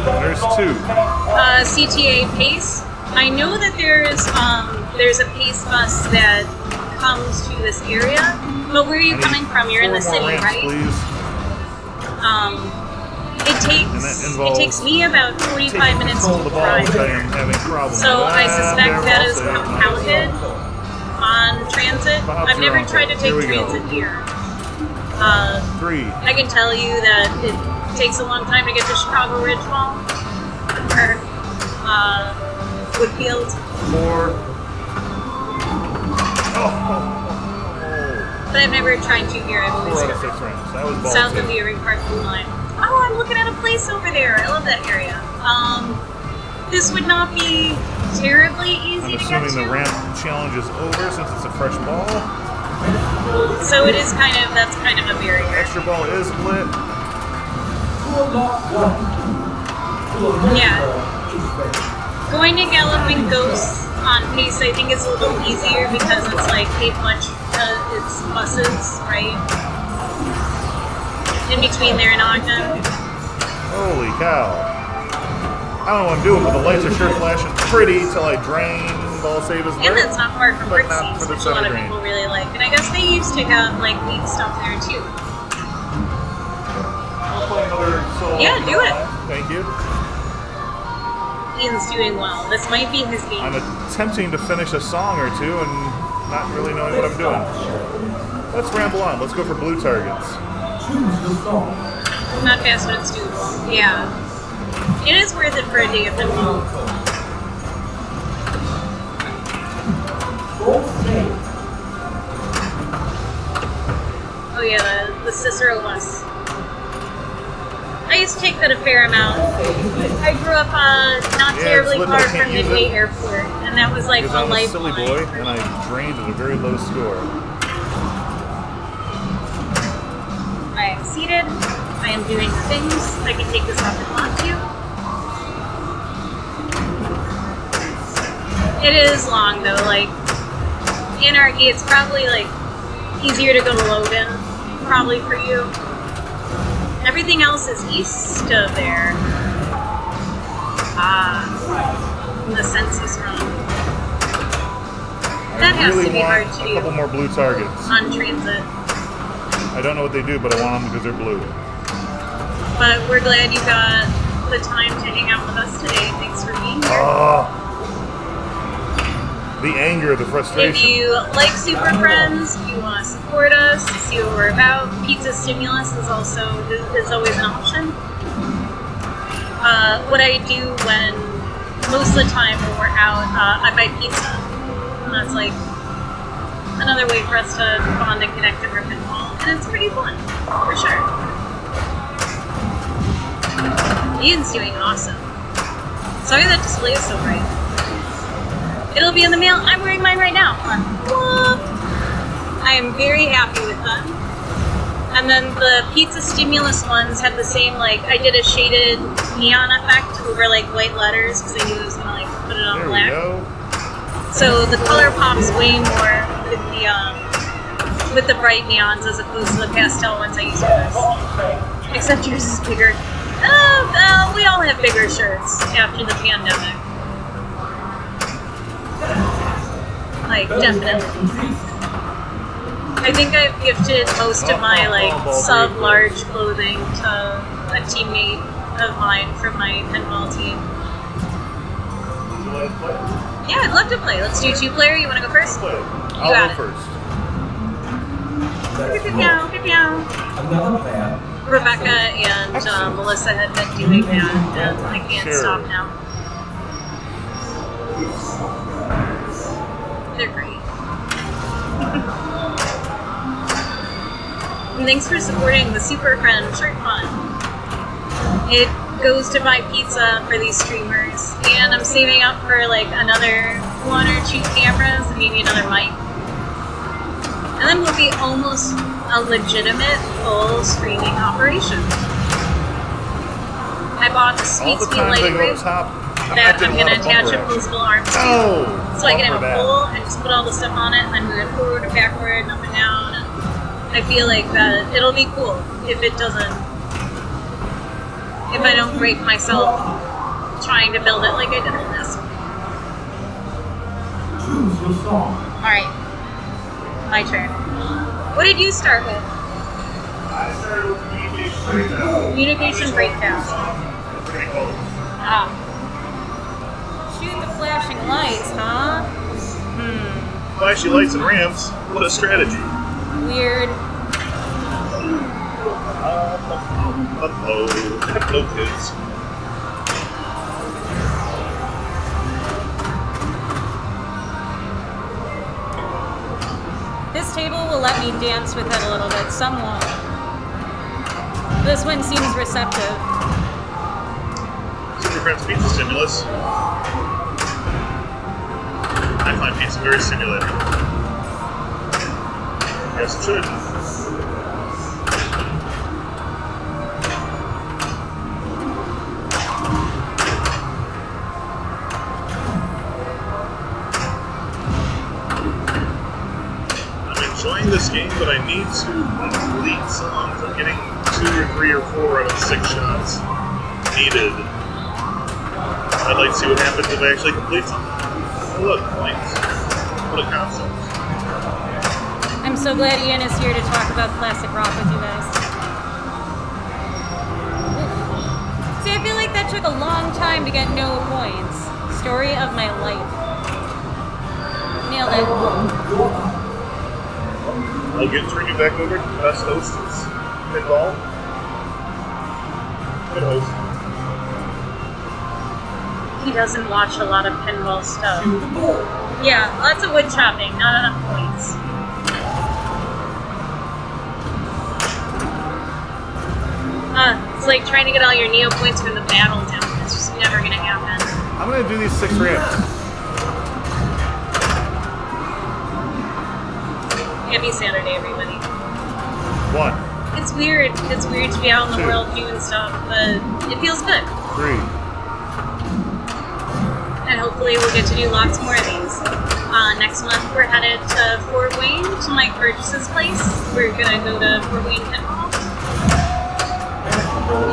There's 2. CTA Pace. I know that there's a Pace bus that comes to this area, but where are you coming from? You're in the 4 city, more ramps, right? Please. And that It involves takes me about 45 minutes control of to the ball, which I drive. am having problems So with. I suspect There, that ball is save. compounded on transit. Perhaps I've never your tried to uncle. take Here we go. transit here. 3. I can tell you that it takes a long time to get to Chicago Ridge Mall or Woodfield. 4. Oh. But I've never tried to here. I've 4 always out of 6 ramps. That was ball south save. of the Irving parking line. Oh, I'm looking at a place over there. I love that area. This would not be terribly easy I'm to get assuming to. the ramp challenge is over since it's a fresh ball. So it is that's kind of a barrier. Extra ball is lit. Yeah. Going to Galloping Ghosts on Pace, I think, is a little easier because it's like Cape Lunch, it's buses, right? In between there and Ogden. Holy cow. I don't know what I'm doing, but the lights are sure flashing pretty till I drain. Ball save is lit. And that's not far from But Brick not Seats, for the which a lot of center people really like. And I guess they used to have like weed stuff there too. I'll play another solo. Yeah, do it. Thank you. Ian's doing well. This might be his game. I'm attempting to finish a song or two and not really knowing what I'm doing. Let's ramble on. Let's go for blue targets. Not fast, but it's doable. Yeah. It is worth it for a day of pinball. Oh yeah, the Cicero bus. I used to take that a fair amount. I grew up not Yeah, terribly it's lit, but far I can't from use Midway it. Airport, and that was like Because a I'm a silly lifeline. boy and I drained at a very low score. I am seated. I am doing things. I can take this off if I want to. It is long though. Like Anarchy, it's probably like easier to go to Logan, probably for you. Everything else is east of there. The census run. That I has really to be want hard to a couple do more blue targets. on transit. I don't know what they do, but I want them because they're blue. But we're glad you got the time to hang out with us today. Thanks for being here. The anger, the If frustration. you like Super Friends, if you want to support us, to see what we're about, Pizza Stimulus is always an option. What I do most of the time when we're out, I buy pizza. And that's like another way for us to bond and connect over pinball. And it's pretty fun, for sure. Ian's doing awesome. Sorry that display is so bright. It'll be in the mail. I'm wearing mine right now. Hold on. I am very happy with them. And then the pizza stimulus ones had the same, like, I did a shaded neon effect over, like, white letters because I knew I was going to, like, put it on There we black. go. So the color pops way more with the bright neons as opposed to the pastel ones I used for this. Except yours is bigger. We all have bigger shirts after the pandemic. Like, definitely. I think I've gifted most of my, like, sub-large clothing to a teammate of mine from my pinball team. Would you like to play? Yeah, I'd love to play. Let's do 2-player. You want to go first? Play. got I'll it. go first. Meow, meow. Another player. Rebecca and Melissa had been doing that, and I can't Sure. stop now. They're great. And thanks for supporting the Super Friend Shirt Fund. It goes to buy pizza for these streamers, and I'm saving up for like another 1 or 2 cameras and maybe another mic. And then we'll be almost a legitimate full streaming operation. I bought a All sweet, the sweet times I light go rig up top, that I didn't I'm going to want a attach bumper opposable arms to. Oh, So I can have bumper a that. pole and just put all the stuff on it and then move it forward and backward and up and down. And I feel like that it'll be cool if it doesn't, if I don't break myself trying to build it like I did on this. Choose your song. Alright, my turn. What did you start with? I started with communication breakdown. Communication breakdown. Pretty cool. Ah, Shoot the flashing lights, huh? Flashy lights and ramps. What a strategy. Weird. Hello. Hello, kids. This table will let me dance with it a little bit, some won't. This one seems receptive. Super Friends Pizza Stimulus. I find pizza very stimulating. Yes, it should. I'm enjoying this game, but I need to complete songs. I'm getting 2 or 3 or 4 out of 6 shots needed. I'd like to see what happens if I actually complete something. Oh, look, points. What a concept. I'm so glad Ian is here to talk about classic rock with you guys. See, I feel like that took a long time to get no points. Story of my life. Nailed it. I'll get turn you back over to the best hostess. Pinball. Good host. he doesn't watch a lot of pinball stuff. Shoot the ball. Yeah, lots of wood chopping, not enough points. It's like trying to get all your Neo points for the battle down. It's just never gonna happen. I'm gonna do these 6 ramps. Happy Saturday, everybody. 1, It's weird. It's weird to be out in the 2. world doing stuff, but it feels good. 3, And hopefully we'll get to do lots more of these. Next month we're headed to Fort Wayne, to Mike Burgess's place. We're gonna go to Fort Wayne Pinball.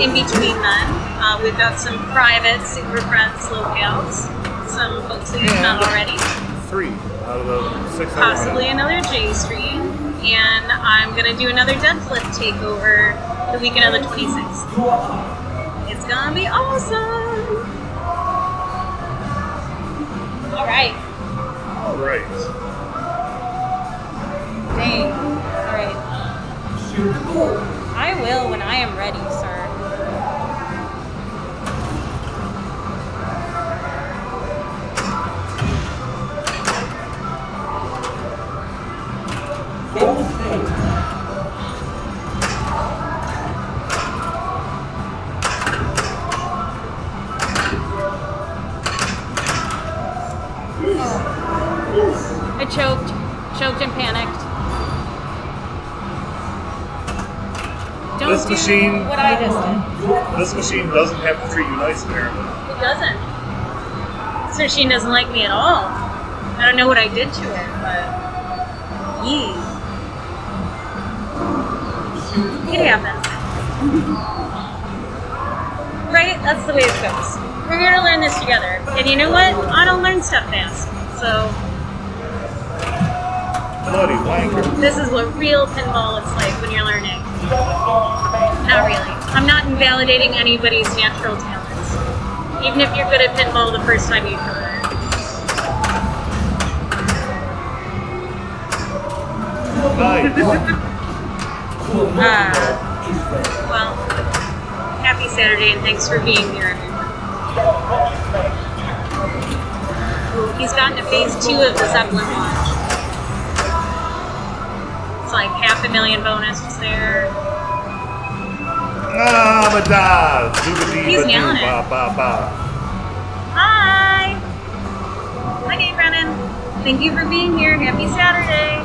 In between then, we've got some private Super Friends locales. Some folks that you've met already. 3 out of the 6 I Possibly wanted. another J stream. And I'm gonna do another Dead Flip takeover the weekend of the 26th. It's gonna be awesome! Alright. Alright. Dang. Alright. Shoot the ball. I will when I am ready, sir. Okay. I choked and panicked. This do machine- what I just did. This machine doesn't have to treat you nice, apparently. It doesn't. This machine doesn't like me at all. I don't know what I did to it, but yee. It happens. Right? That's the way it goes. We're here to learn this together. And you know what? I don't learn stuff fast. So Bloody wanker. this is what real pinball is like when you're learning. Not really. I'm not invalidating anybody's natural talents. Even if you're good at pinball the first time you try it. Nice. Well, happy Saturday and thanks for being here, everyone. He's gotten to phase 2 of the Zeppelin launch. It's like 500,000 bonus was there. Ah, madad. Zoobadee, He's badoo, nailing it. ba, ba, ba. Hi! Hi, Dave Brennan. Thank you for being here. Happy Saturday.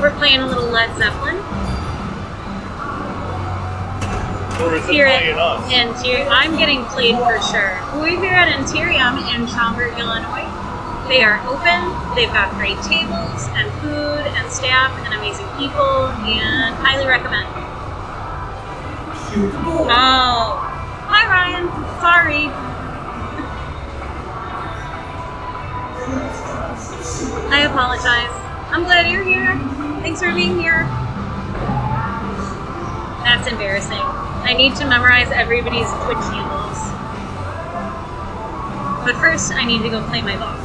We're playing a little Led Zeppelin. Or is it Here playing us? at I'm getting played for sure. We're here at Enterrium in Schaumburg, Illinois. They are open. They've got great tables and food and staff and amazing people, and highly recommend. Oh, hi Ryan. Sorry. I apologize. I'm glad you're here. Thanks for being here. That's embarrassing. I need to memorize everybody's Twitch handles. But first, I need to go play my ball.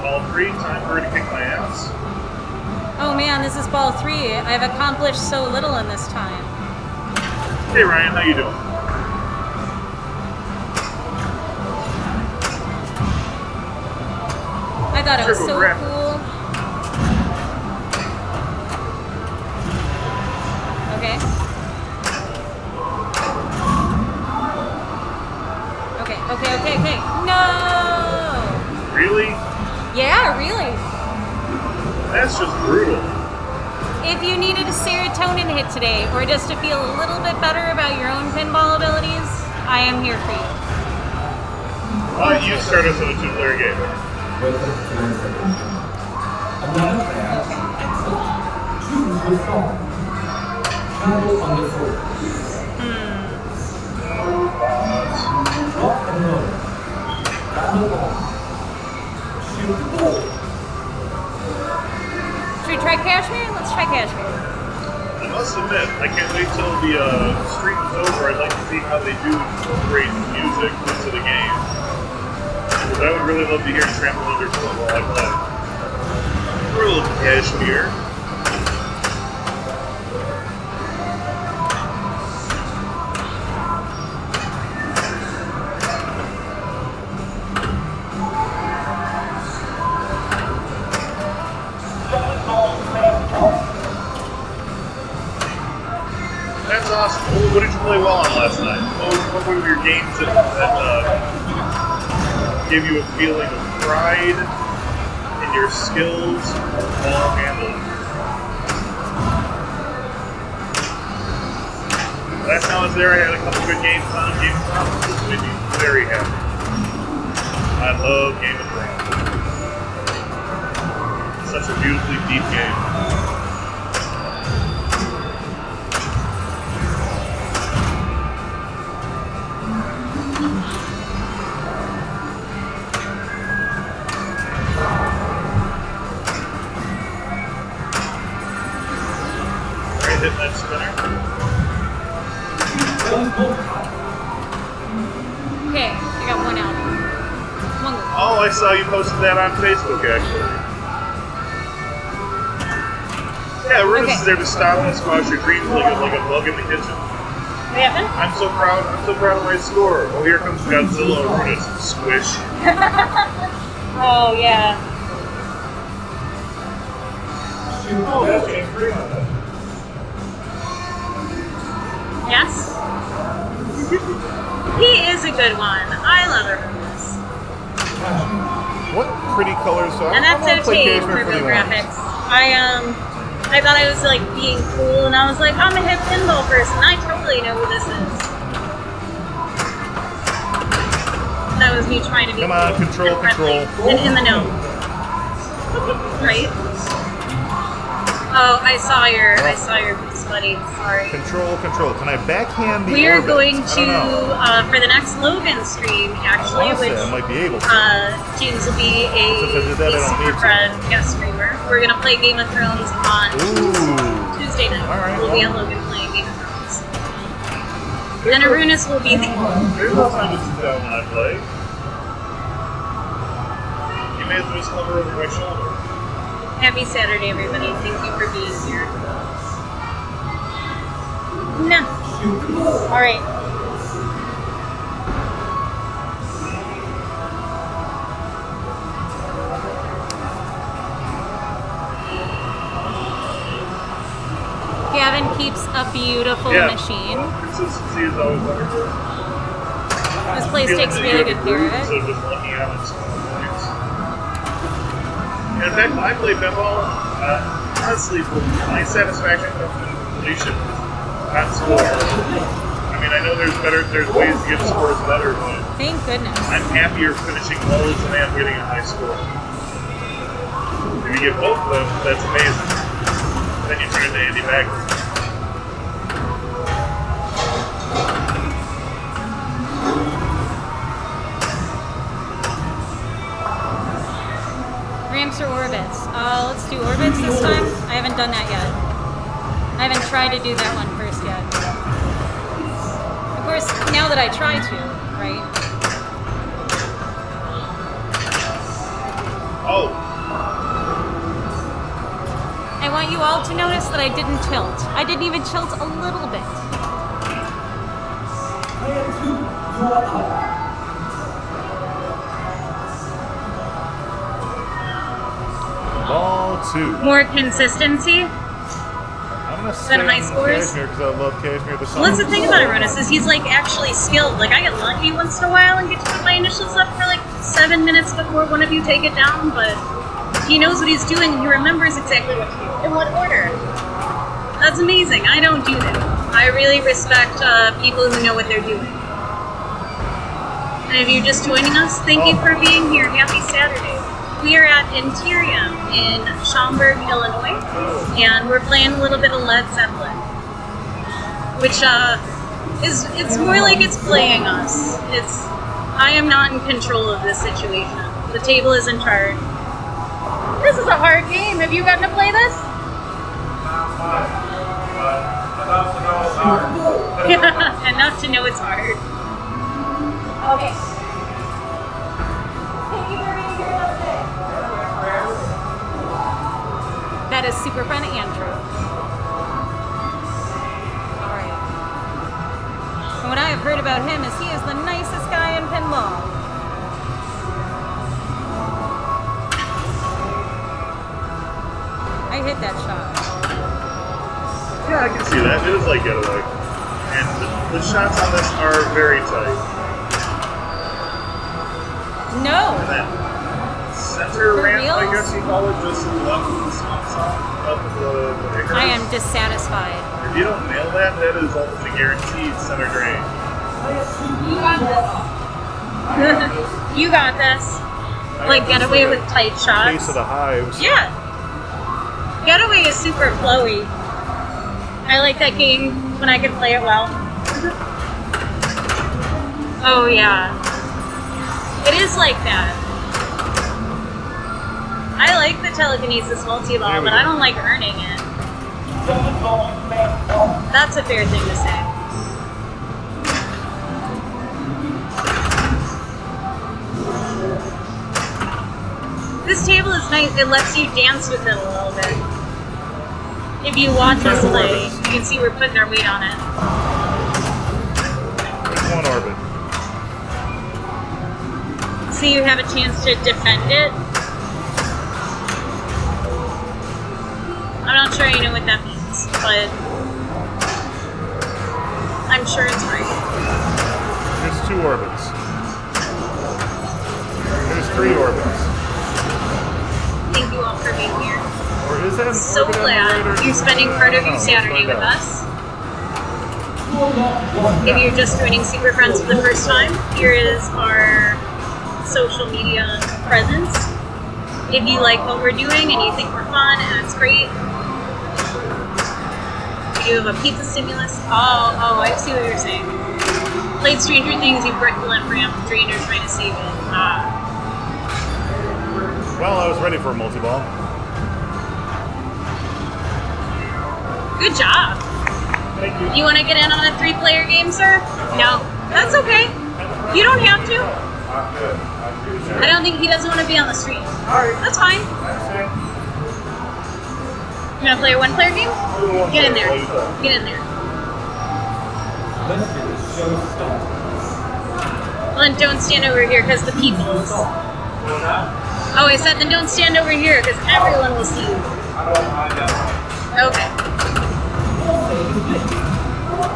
Ball 3, time for her to kick my ass. Oh man, this is ball 3. I've accomplished so little in this time. Hey Ryan, how you doing? I thought it was Triple so grab. cool. Okay. Okay. No! Really? Yeah, really. That's just brutal. If you needed a serotonin hit today, or just to feel a little bit better about your own pinball abilities, I am here for you. Why don't you start us with a two-player game? Welcome to Enterrium. Another player, choose your song. Travel on the floor. Rock and roll. Travel on. Shoot the ball. Should we try Kashmir? Let's try Kashmir. I must admit, I can't wait till the stream is over. I'd like to see how they do incorporate music into the game. Because I would really love to hear Trample Underfoot while I play. For a little Kashmir. That's awesome. What did you play well on last night? What were your games that gave you a feeling of pride in your skills of ball handling? Last time I was there, I had a couple good games on Game of Thrones, which made me very happy. I love Game of Thrones. It's such a beautifully deep game. Alright, hit that spinner. Okay, I got one out. One go. Oh, I saw you posted that on Facebook, actually. Yeah, Rufus Okay. is there to stop and squash your dreams like a bug in the kitchen. What happened? I'm so proud of my score. Oh, here comes Godzilla Rufus. Squish. Oh, yeah. Oh, that's game 3 on that. Yes? He is a good one. I love Rufus. What pretty colors? So And I that's want to play okay Cashmere for for the the graphics. I thought I was like being cool, and I was like, I'm a hip pinball person. I totally know who this is. That was me trying to be Come on, cool control, and friendly control. and in the know. Right? Oh, I saw your piece, buddy. Sorry. Control, control. Can I backhand the We are orbit? going I don't know. to, for the next Logan stream, actually, I wanna say which I might be able to. James will be Since I did that, I don't super need to. friend guest streamer. We're going to play Game of Thrones on Ooh. Tuesday night. All right, We'll be at well. Logan playing Game of Thrones. And Arunas will be there. There's no time to sit down when I play. You may as well just hover over my shoulder. Happy Saturday, everybody. Thank you for being here. No. All right. Gavin keeps a beautiful machine. Consistency is always wonderful. This place takes really good care of it. So just looking at it, points. In fact, when I play pinball, honestly, my satisfaction comes from completion, not score. I mean, I know there's ways to get scores better, but Thank goodness. I'm happier finishing lows than I am getting a high score. If you get both of them, that's amazing. Then you turn into Andy Magnus. Ramps or orbits? Let's do orbits this time. I haven't done that yet. I haven't tried to do that one first yet. Of course, now that I try to, right? Oh, I want you all to notice that I didn't tilt. I didn't even tilt a little bit. Player 2, you are out. Ball 2. More consistency. I'm gonna Then say high scores? Cashmere because I love Cashmere the song. Well, that's the thing about Arunas is he's like actually skilled. Like I get lucky once in a while and get to put my initials up for like 7 minutes before one of you take it down, but he knows what he's doing and he remembers exactly what to do in what order. That's amazing. I don't do that. I really respect people who know what they're doing. And if you're just joining us, thank you for being here. Happy Saturday. We are at Enterrium in Schaumburg, Illinois, and we're playing a little bit of Led Zeppelin, which it's more like it's playing us. I am not in control of this situation. The table is in charge. This is a hard game. Have you gotten to play this? Enough to know it's hard. Okay. Thank you for being here today. That is super fun, Andrew. Alright. And what I have heard about him is he is the nicest guy in pinball. I hit that shot. yeah, I can see that. It is like Getaway. And the shots on this are very tight. No! And then center For ramp, I reals? guess you call it, just left of the spot, up of the acre. I am dissatisfied. If you don't nail that, that is ultimately guaranteed center drain. You got this. You got this. Like Getaway with tight shots. Case of the hives. Yeah. Getaway is super flowy. I like that game when I can play it well. Oh yeah. It is like that. I like the telekinesis multi-ball, There we but go. I don't like earning it. That's a fair thing to say. This table is nice. It lets you dance with it a little bit. If you watch us play, you can see we're putting our weight on it. There's one orbit. So you have a chance to defend it. I'm not sure you know what that means, but I'm sure it's right. There's 2 orbits. There's 3 orbits. Just have him So work it out glad later. you're spending part of your No, Saturday find with out. us. If you're just joining Super Friends for the first time, here is our social media presence. If you like what we're doing and you think we're fun and it's great, we do have a pizza stimulus. Oh, I see what you're saying. Played Stranger Things, you bricked the limp ramp, the drainers trying to save it. Well, I was ready for a multi-ball. Good job. Thank you. You want to get in on a 3-player game, sir? No. That's okay. You don't have to. I'm good. I don't think he doesn't want to be on the street. That's fine. You want to play a 1-player game? Get in there. Get in there. Let's get the show started. Well, then don't stand over here because the peoples. Oh, I said then don't stand over here because everyone will see you. Okay.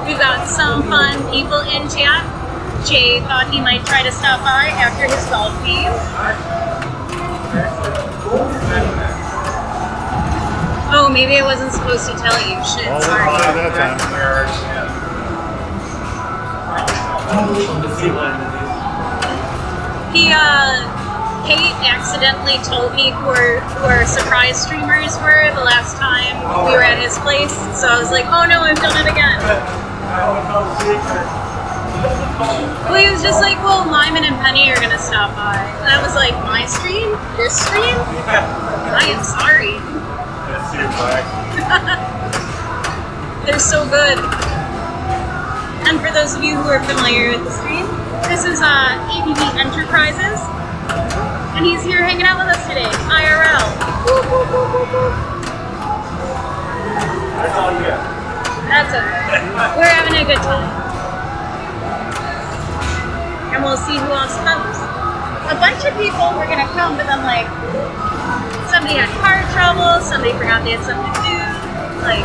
We've got some fun people in chat. Jay thought he might try to stop by after his golf game. Oh, maybe I wasn't supposed to tell you. Shit, Well, sorry. we'll play that time. Kate accidentally told me who our surprise streamers were the last time we were at his place. So I was like, oh no, I've done it again. Well, he was just like, well, Lyman and Penny are going to stop by. And I was like, my stream? This stream? I am sorry. They're so good. And for those of you who are familiar with the stream, this is ABB Enterprises. And he's here hanging out with us today, IRL. Woo, woo, woo, woo, woo. That's all you got. That's okay. We're having a good time. And we'll see who else comes. A bunch of people were gonna come, but then like somebody had car trouble, somebody forgot they had something to do. Like,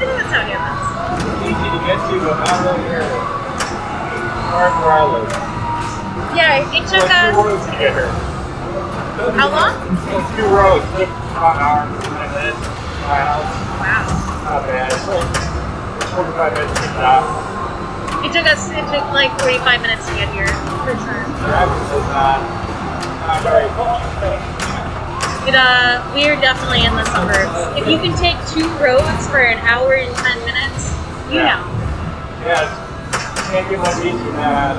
that's how it happens. Easy to get to, but not really here. Hard where I live. Yeah, it took Like 2 us roads to get here. how long? Like 2 roads. Took about an hour and 20 minutes to my house. Wow. Not bad. It's like 45 minutes to get out. It took like 45 minutes to get here, for sure. Traffic was not very We're definitely in the suburbs. If you can take 2 roads for an hour and 10 minutes, you know. Yeah, can't get much easier than that.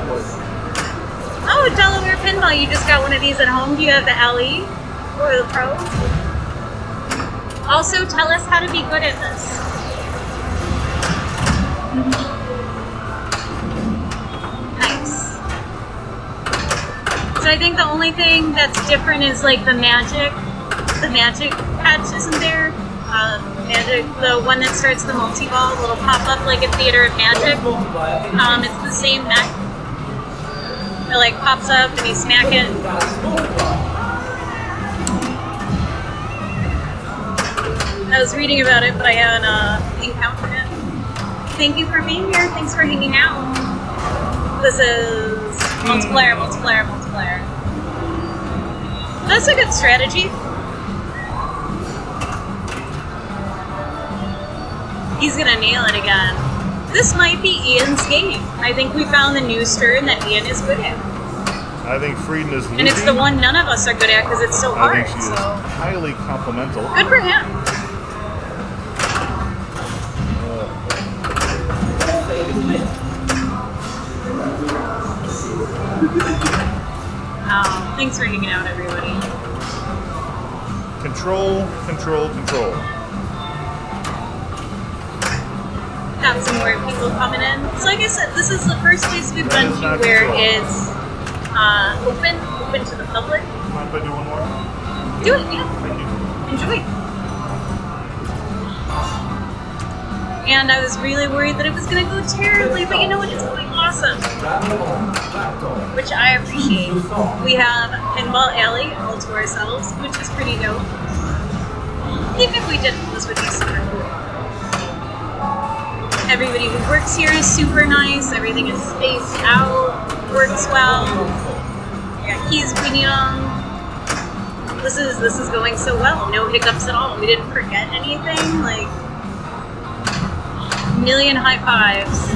Oh, Delaware Pinball, you just got one of these at home. Do you have the LE or the Pro? Also, tell us how to be good at this. Nice. So I think the only thing that's different is like the magic patch isn't there. Magic, the one that starts the multi-ball, little pop-up like in Theater of Magic. It's the same neck. It like pops up and you smack it. I was reading about it, but I haven't encountered it. Thank you for being here. Thanks for hanging out. This is multiplayer. That's a good strategy. He's gonna nail it again. This might be Ian's game. I think we found the new stern that Ian is good at. I think Frieden is And it's the one none of us are good at because it's so I hard. think she is So highly complimental. good for him. Thanks for hanging out, everybody. Control. Got some more people coming in. So like I said, this is the first place we've That been is to not where control. it's open to the public. Mind if I do one more? Do it, yeah. Thank you. Enjoy. And I was really worried that it was going to go terribly, but you know what? It's going awesome, which I appreciate. We have Pinball Alley all to ourselves, which is pretty dope. Even if we didn't, this would be super cool. Everybody who works here is super nice. Everything is spaced out, works well. Yeah, he's pretty young. this is going so well. No hiccups at all. We didn't forget anything. Like, million high fives.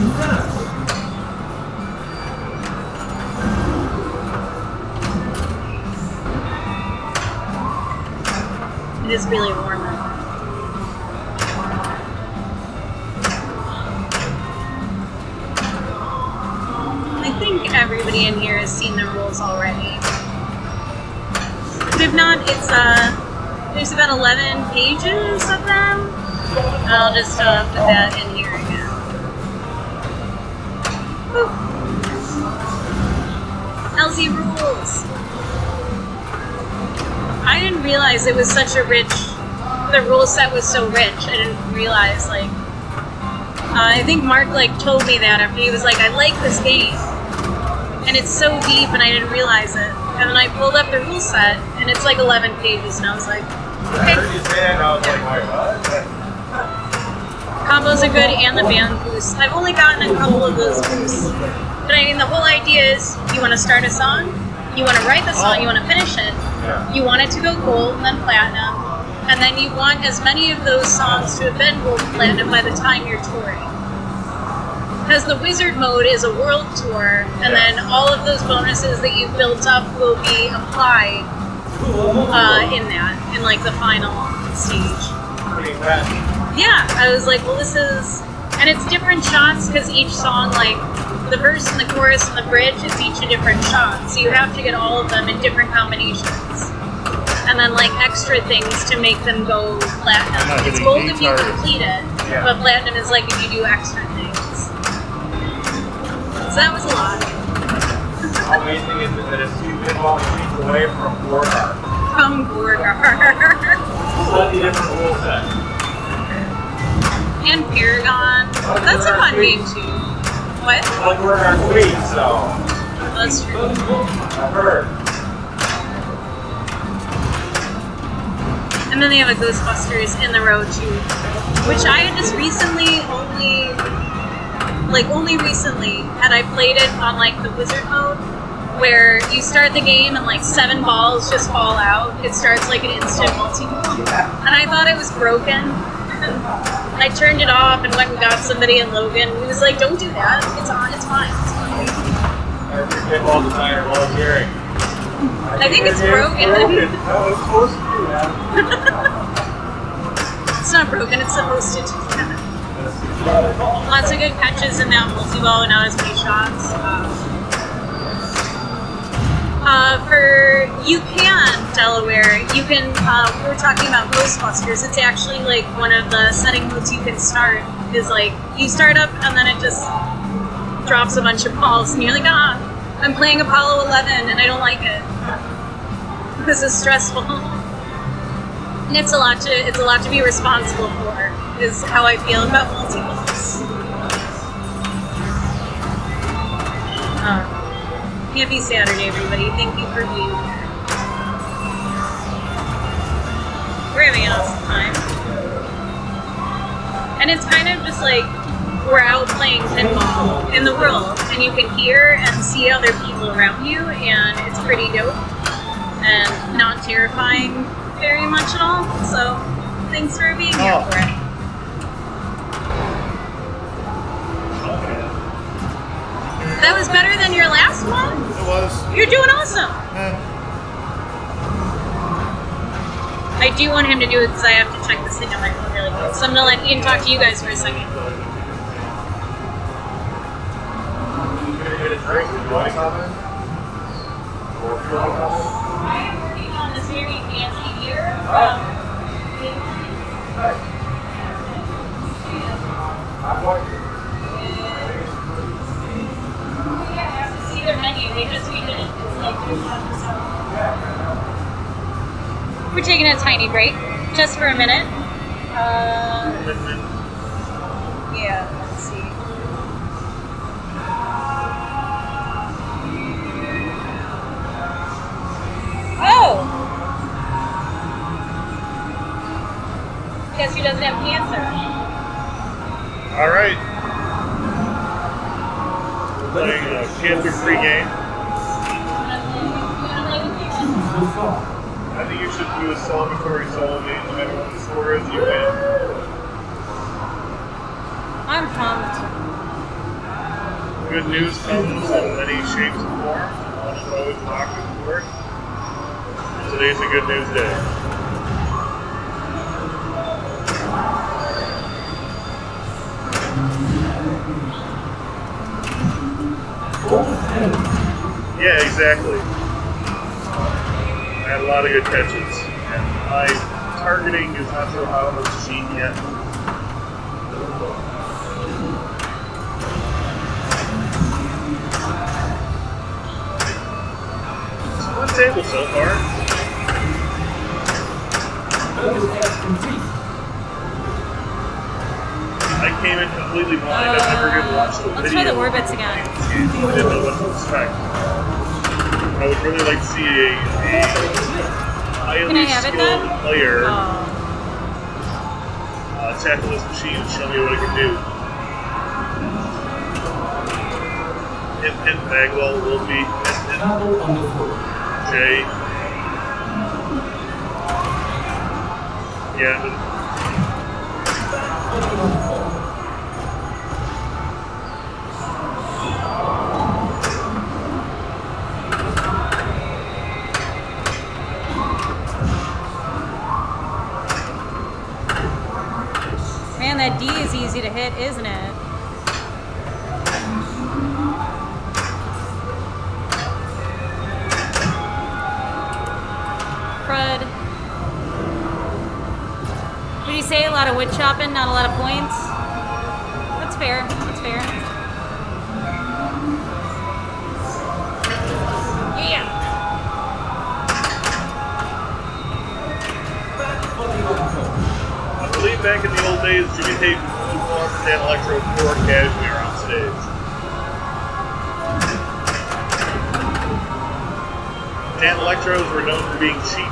It is really warm out. I think everybody in here has seen the rules already. But if not, it's there's about 11 pages of them. I'll just put that in here again. Whew. LZ rules. I didn't realize it was such a rich. The rule set was so rich. I didn't realize like. I think Mark like told me that after he was like, I like this game, and it's so deep, and I didn't realize it. And then I pulled up the rule set, and it's like 11 pages, and I was like, I heard you say that, and I was like, wait, what? Combos are good, and the band boosts. I've only gotten a couple of those boosts, but I mean, the whole idea is you want to start a song, you want to write the song, you want to finish it, you want it to go gold and then platinum, and then you want as many of those songs to have been gold and platinum by the time you're touring. Because the Wizard mode is a world tour, and then all of those bonuses that you've built up will be applied in that, in like the final stage. Pretty fast. Yeah, I was like, well, this is, and it's different shots because each song, like the verse and the chorus and the bridge is each a different shot, so you have to get all of them in different combinations. And then like extra things to make them go platinum. It's gold if you complete it, but platinum is like if you do extra things. So that was a lot. How amazing is it that it's 2 pinball machines away from Gorgar? From Gorgar. Slightly different rule set. And Paragon. That's a fun game too. What? Like Gorgar Queen, so. That's true. I've heard. And then they have a Ghostbusters in the row too, which I had just recently only recently had I played it on like the Wizard mode, where you start the game and like 7 balls just fall out. It starts like an instant multi-ball, and I thought it was broken. I turned it off and went and got somebody in Logan. He was like, "Don't do that. It's on. It's fine. It's fine." Every pinball designer loves hearing. I think it's broken. No, it's supposed to do that. It's not broken. It's supposed to do that. Lots of good catches in that multi-ball and not as many shots. For UCAN, Delaware, you can, we were talking about Ghostbusters, it's actually like one of the setting modes you can start, is like, you start up and then it just drops a bunch of balls and you're like, I'm playing Apollo 11 and I don't like it. This is stressful. And it's a lot to be responsible for, is how I feel about multi-balls. Happy Saturday, everybody. Thank you for being here. We're having an awesome time. And it's kind of just like we're out playing pinball in the world, and you can hear and see other people around you, and it's pretty dope and not terrifying very much at all. So thanks for being here for it. That was better than your last one? It was. You're doing awesome. I do want him to do it because I have to check this thing on my phone really quick. So I'm going to let Ian talk to you guys for a second. I am working on this very fancy gear. See their menu, they just redid it. It's like we're taking a tiny break, just for a minute. Yeah, let's see. Oh! Guess he doesn't have cancer. Alright. Playing a cancer-free game. I think you should do a celebratory solo game no matter what the score is, you win. I'm pumped. Good news comes in many shapes and forms. One is always an awkward word. Today's a good news day. Yeah, exactly. I had a lot of good catches, and my targeting is not so hot on the machine yet. It's a fun table so far. I came in completely blind. I've never even watched the video. Let's try the orbits again. I didn't know what to expect. I would really like to see a highly skilled player tackle this machine and show me what it can do. Hint, hint, Bagwell will be hint, hint. Jay. Yeah, but Man, that D is easy to hit, isn't it? Crud. Would you say a lot of wood chopping, not a lot of points? That's fair. That's fair. Yeah. I believe back in the old days, Jimmy Tate lost Dan Electro for Cashmere on stage. Dan Electros were known for being cheap.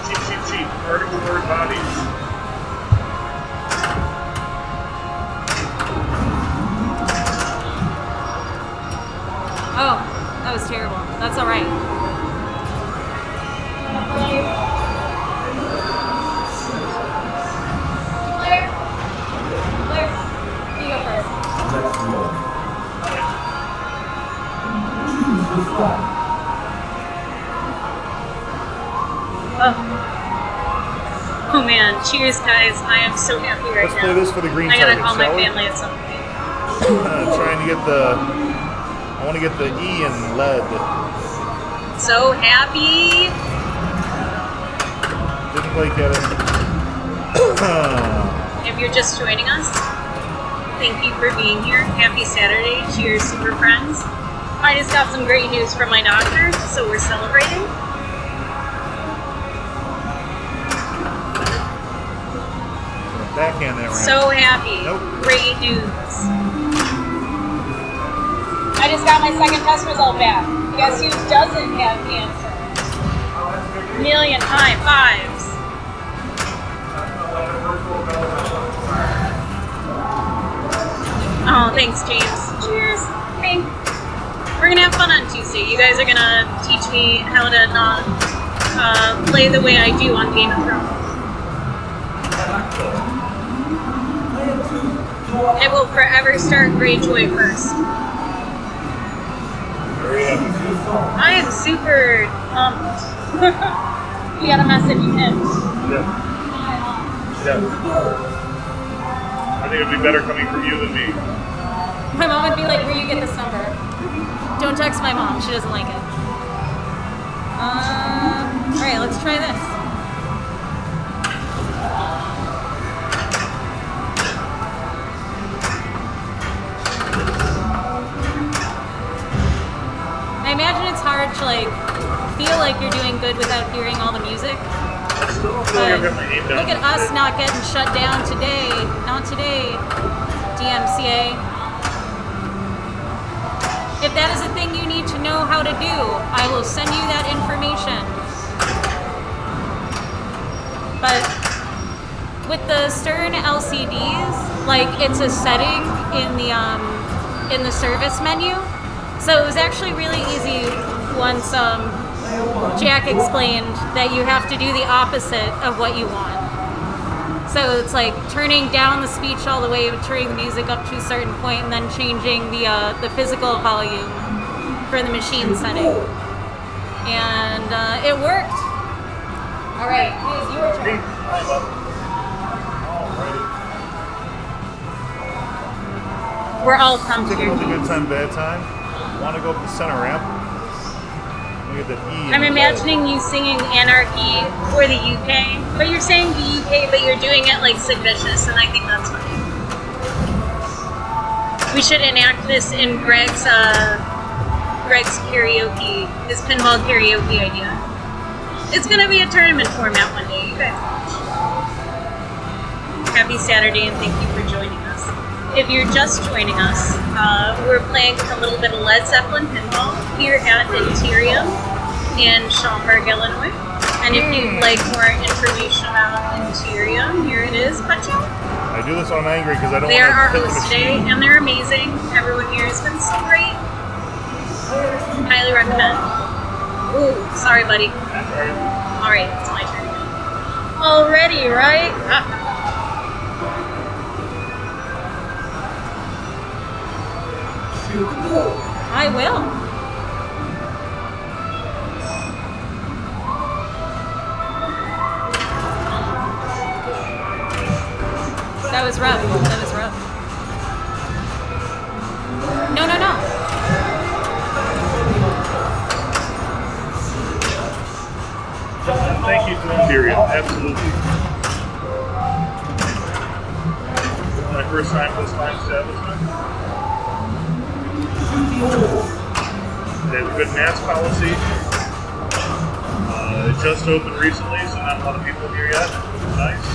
Cheap, cheap, cheap. Particle board bodies. Oh, that was terrible. That's all right. Blair, you go first. Oh man, cheers guys. I am so happy right Let's now. play this for the green I gotta target, call my shall we? family at some point. Trying to get the... I want to get the E in lead. So happy. Didn't quite get it. If you're just joining us, thank you for being here. Happy Saturday. Cheers, super friends. I just got some great news from my doctor, so we're celebrating. Backhand that round. So happy. Nope. Great news. I just got my second test result back. Guess who doesn't have cancer? Million high fives. Oh, thanks, James. Cheers. Hey. We're gonna have fun on Tuesday. You guys are gonna teach me how to not play the way I do on Game of Thrones. It will forever start Greyjoy first. I am super pumped. You got a message in. Yeah. I think it'd be better coming from you than me. My mom would be like, where you get this number? Don't text my mom. She doesn't like it. Alright, let's try this. I imagine it's hard to feel like you're doing good without hearing all the music. I still don't feel like I've got my aim down. Look at us not getting shut down today. Not today, DMCA. If that is a thing you need to know how to do, I will send you that information. But with the Stern LCDs, it's a setting in the service menu. So it was actually really easy once Jack explained that you have to do the opposite of what you want. So it's like turning down the speech all the way, turning the music up to a certain point, and then changing the physical volume for the machine setting. And it worked. All right, it's your turn. We're all come Take here. it with a good time, bad time. Want to go up the center ramp? Look at the E. I'm imagining you singing Anarchy for the UK, but you're saying the UK, but you're doing it like Sid Vicious, and I think that's funny. We should enact this in Greg's karaoke, his pinball karaoke idea. It's gonna be a tournament format one day, you guys watch. Happy Saturday and thank you for joining us. If you're just joining us, we're playing a little bit of Led Zeppelin pinball here at Enterrium in Schaumburg, Illinois. And if you'd like more information about Enterrium, here it is. I do this when I'm angry because I don't They're our want to hit the hosts today, machine. and they're amazing. Everyone here has been so great. Highly recommend. Ooh, sorry, buddy. All right, it's my turn again. Already, right? I will. That was rough. That was rough. No, no, no. Thank you to Enterrium, absolutely. My first time this fine establishment. They have a good mask policy. It just opened recently, so not a lot of people here yet. Nice.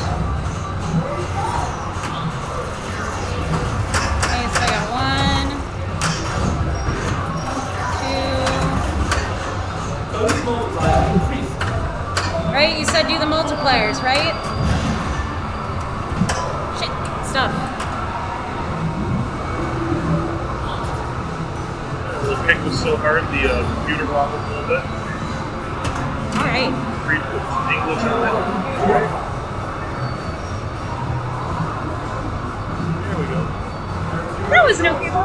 Okay, so I got 1, 2. Right, you said do the multipliers, right? Shit, stuff. The kick was so hard, the computer wobbled a little bit. All right. Read English on it. There we go. That was no people.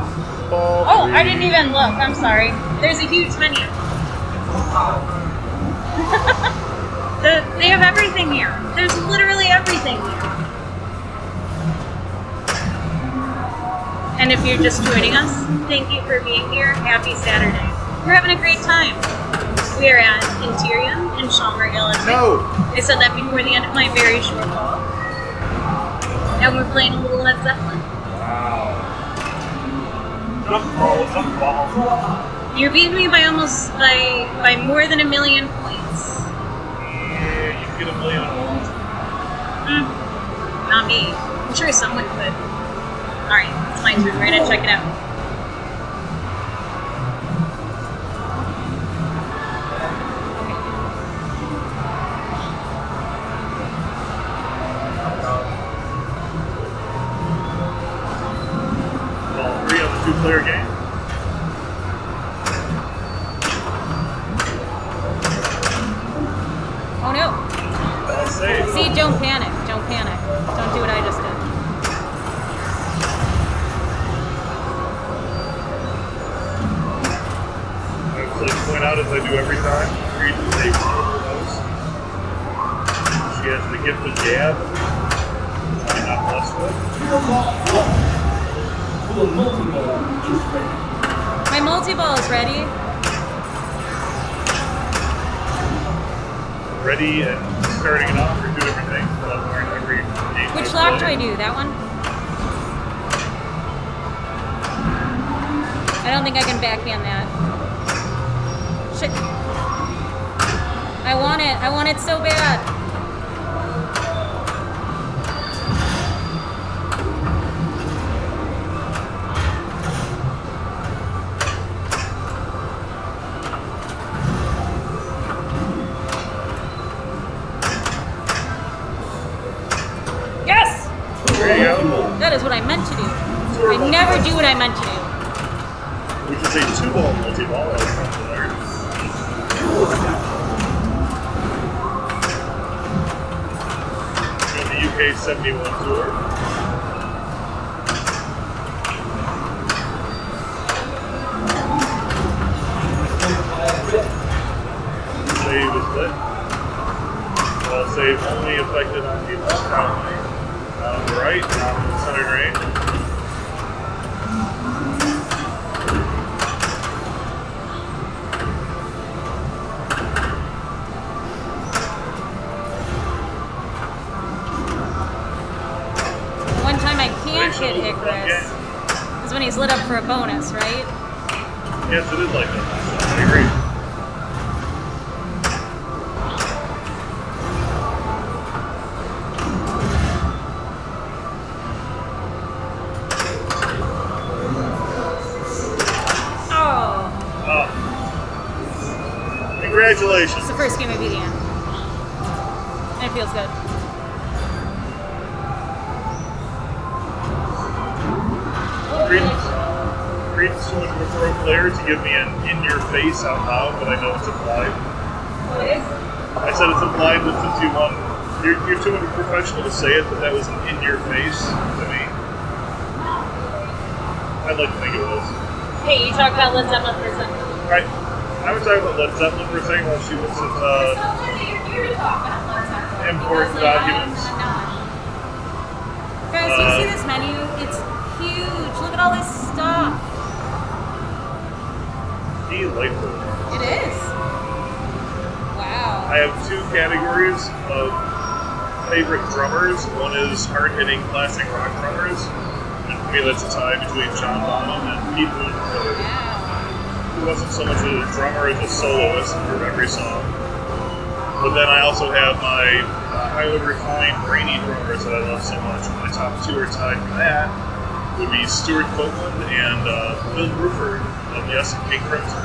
Ball Oh, I three. didn't even look. I'm sorry. There's a huge menu. They have everything here. There's literally everything here. And if you're just joining us, thank you for being here. Happy Saturday. We're having a great time. We are at Enterrium in Schaumburg, Illinois. No! I said that before the end of my very short call. And we're playing a little Led Zeppelin. Jump ball, jump ball. You're beating me by by more than 1 million points. Yeah, you can get 1 million on one. Not me. I'm sure someone could. Alright, it's my turn. We're gonna check it out. Ball 3 on the 2-player game. Oh no. Ball save. See, don't panic. Don't panic. Don't do what I just did. I would like to point out, as I do every time, read the save house. She has the gift of gab. I'm not blessed with. My multi-ball is ready. Ready and starting it off are 2 different things, but I've learned every game. Which lock do I do? That one? I don't think I can backhand that. Shit. I want it. I want it so bad. Yes! There you go. That is what I meant to do. I never do what I meant to do. We can say 2-ball multi-ball. That's not there. AK-71 tour. Save is lit. Save only affected on the left, not on the right, not in the center range. One time I can't hit Icarus is when he's lit up for a bonus, right? Yes, it is like that. I agree. Congratulations. It's the first game of beating him. And it feels good. Creed's too much of a pro player to give me an in-your-face out loud, but I know it's implied. What is? I said it's implied that since you won, you're too much of a professional to say it, but that was an in-your-face to me. I'd like to think it was. Hey, you talk about Led Zeppelin for a second. Right. I was talking about Led Zeppelin for a second while she looks at important documents. Guys, do you see this menu? It's huge. Look at all this stuff. Delightful. It is. Wow. I have two categories of favorite drummers. One is hard-hitting classic rock drummers. And for me, that's a tie between John Bonham and Pete Boone. Who wasn't so much a drummer as a soloist for every song. But then I also have my highly refined, brainy drummers that I love so much. My top two are tied for that would be Stuart Copeland and Bill Bruford of Yes and King Crimson.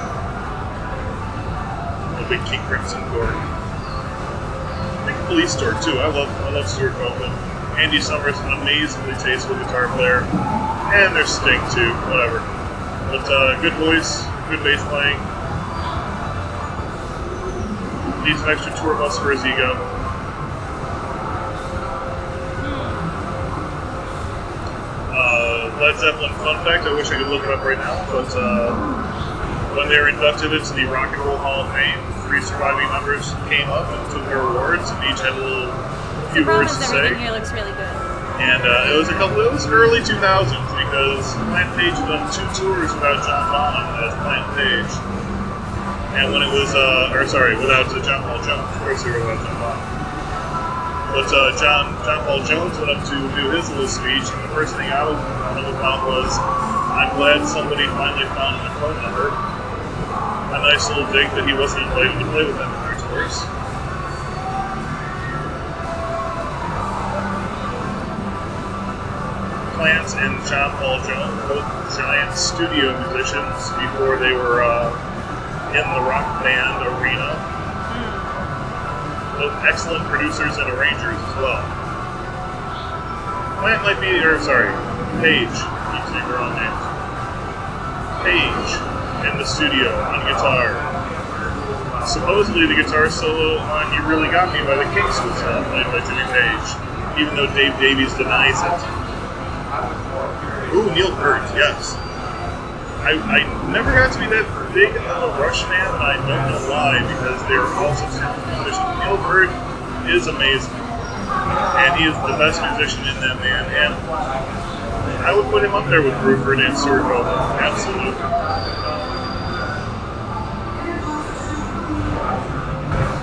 I'm a big King Crimson goer. I think Police Store too. I love Stuart Copeland. Andy Summers, an amazingly tasteful guitar player, and there's Sting too. Whatever. But good voice, good bass playing. Needs an extra tour bus for his ego. Led Zeppelin fun fact, I wish I could look it up right now, but when they were inducted into the Rock and Roll Hall of Fame, 3 surviving members came up and took their awards, and each had a few words to say. Everything here looks really good. And it was early 2000s because Plant Page had done 2 tours without John Bonham as Plant Page. And when it was, without John Paul Jones. Of course they were without John Bonham. But John Paul Jones went up to do his little speech, and the first thing out of his mouth was, "I'm glad somebody finally found my phone number." A nice little dig that he wasn't invited to play with them in their tours. Plant and John Paul Jones, both giant studio musicians before they were in the rock band arena. Both excellent producers and arrangers as well. Plant might be, Page, keep saying their own names. Page in the studio on guitar. Supposedly the guitar solo on "You Really Got Me" by the Kinks was played by Jimmy Page, even though Dave Davies denies it. Ooh, Neil Peart, yes. I never got to be that big of a Rush fan, and I don't know why, because they're all such talented musicians. Neil Peart is amazing, and he is the best musician in that band, and I would put him up there with Bruford and Stuart Copeland, absolutely.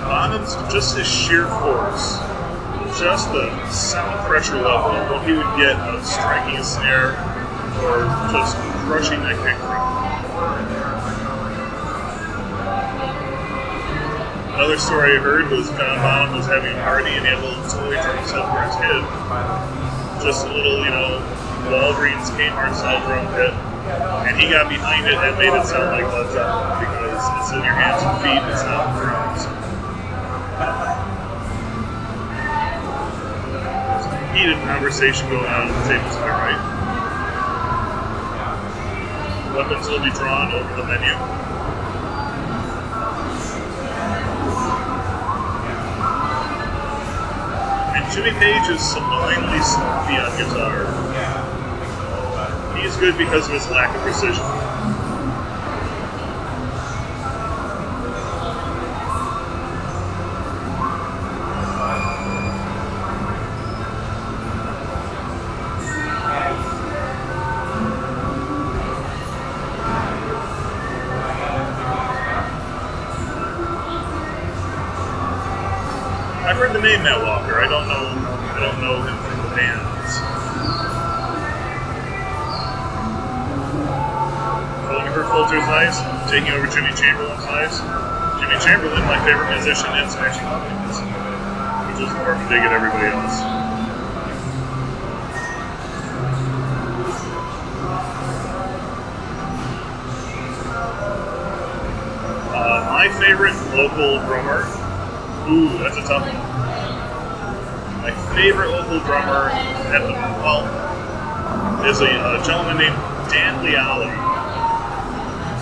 Bonham's just his sheer force, just the sound pressure level, what he would get out of striking a snare, or just crushing that kick drum. Another story I heard was John Bonham was having a party and he had a little toy drum set for his kid. Just a little, Walgreens Kmart style drum kit. And he got behind it and made it sound like Led Zeppelin because it's in your hands and feet, it's not drums. Heated conversation going on at the table to my right. Weapons will be drawn over the menu. And Jimmy Page is annoyingly sloppy on guitar. He's good because of his lack of precision. I've heard the name Matt Walker. I don't know him from the bands. Filter Filter's nice. Taking over Jimmy Chamberlain's nice. Jimmy Chamberlain, my favorite musician in Smashing Pumpkins, which is more of a dig at everybody else. My favorite local drummer. Ooh, that's a tough one. My favorite local drummer is a gentleman named Dan Leali,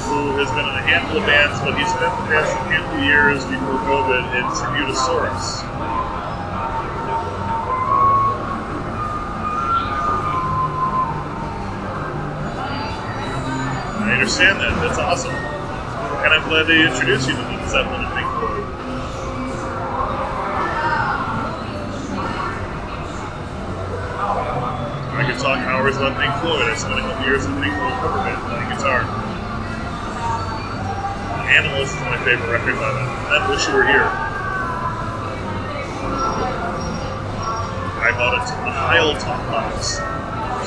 who has been in a handful of bands, but he spent the past handful of years before COVID in Tributasaurus. I understand that. That's awesome. And I'm glad they introduced you to Led Zeppelin and Pink Floyd. I could talk hours about Pink Floyd. I spent a couple years in Pink Floyd cover band playing guitar. Animals is my favorite record by them. I wish you were here. I bought a Heil top box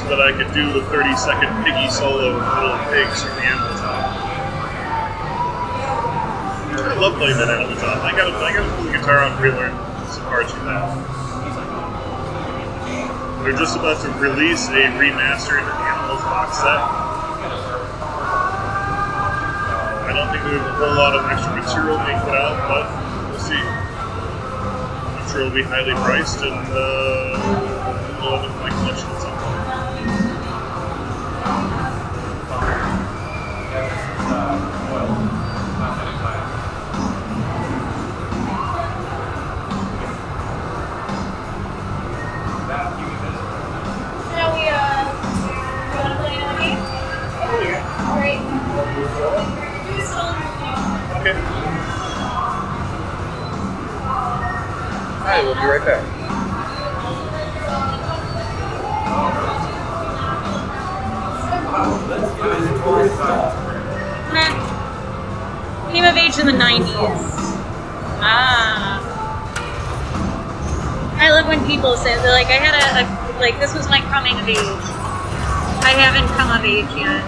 so that I could do the 30-second piggy solo with Little Pigs from the Animal Top. I love playing that Animal Top. I gotta pull the guitar out and relearn some parts from that. They're just about to release a remastered Animals box set. I don't think there's a whole lot of extra material being put out, but we'll see. I'm sure it'll be highly priced and it'll end up in my collection at some point. Okay. Alright, we'll be right back. Came of age in the 90s. I love when people say, they're like, I had like, this was my coming of age. I haven't come of age yet.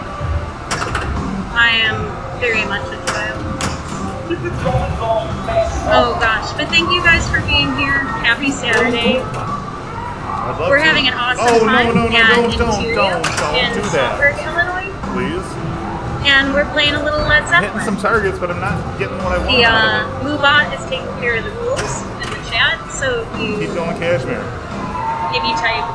I am very much a child. Oh gosh, but thank you guys for being here. Happy Saturday. We're having an awesome time no, at don't Enterrium do in that. Schaumburg, Illinois. Please. And we're playing a little Led I'm hitting Zeppelin. some targets, but I'm not getting what I want The out of it. Moobot is taking care of the rules in the chat, so if Keep you going, Cashmere. type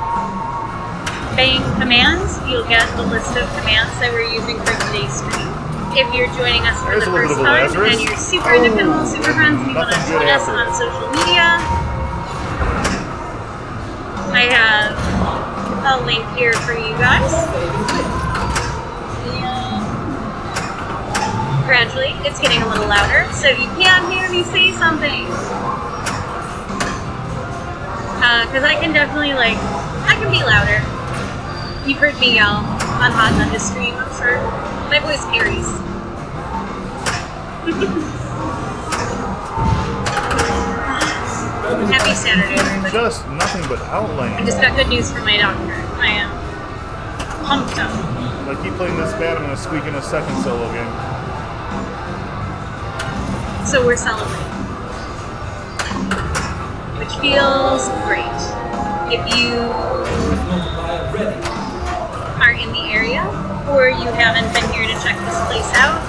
bang commands, you'll get the list of commands that we're using for today's stream. If you're joining us for There's the a little first bit of time Lazarus. and you're super into Pinball Super Friends and you want to Nothing good join us after on it. social media, I have a link here for you guys. Gradually, it's getting a little louder, so if you can't hear me, say something. Because I can definitely, I can be louder. You've heard me yell on Hot Nunda's stream, I'm sure. My voice carries. Happy Saturday, everybody. Just nothing but I outlaying. just got good news from my doctor. I am pumped up. If I keep playing this bad, I'm going to squeak in a second solo game. So we're celebrating. Which feels great. If you are in the area or you haven't been here to check this place out,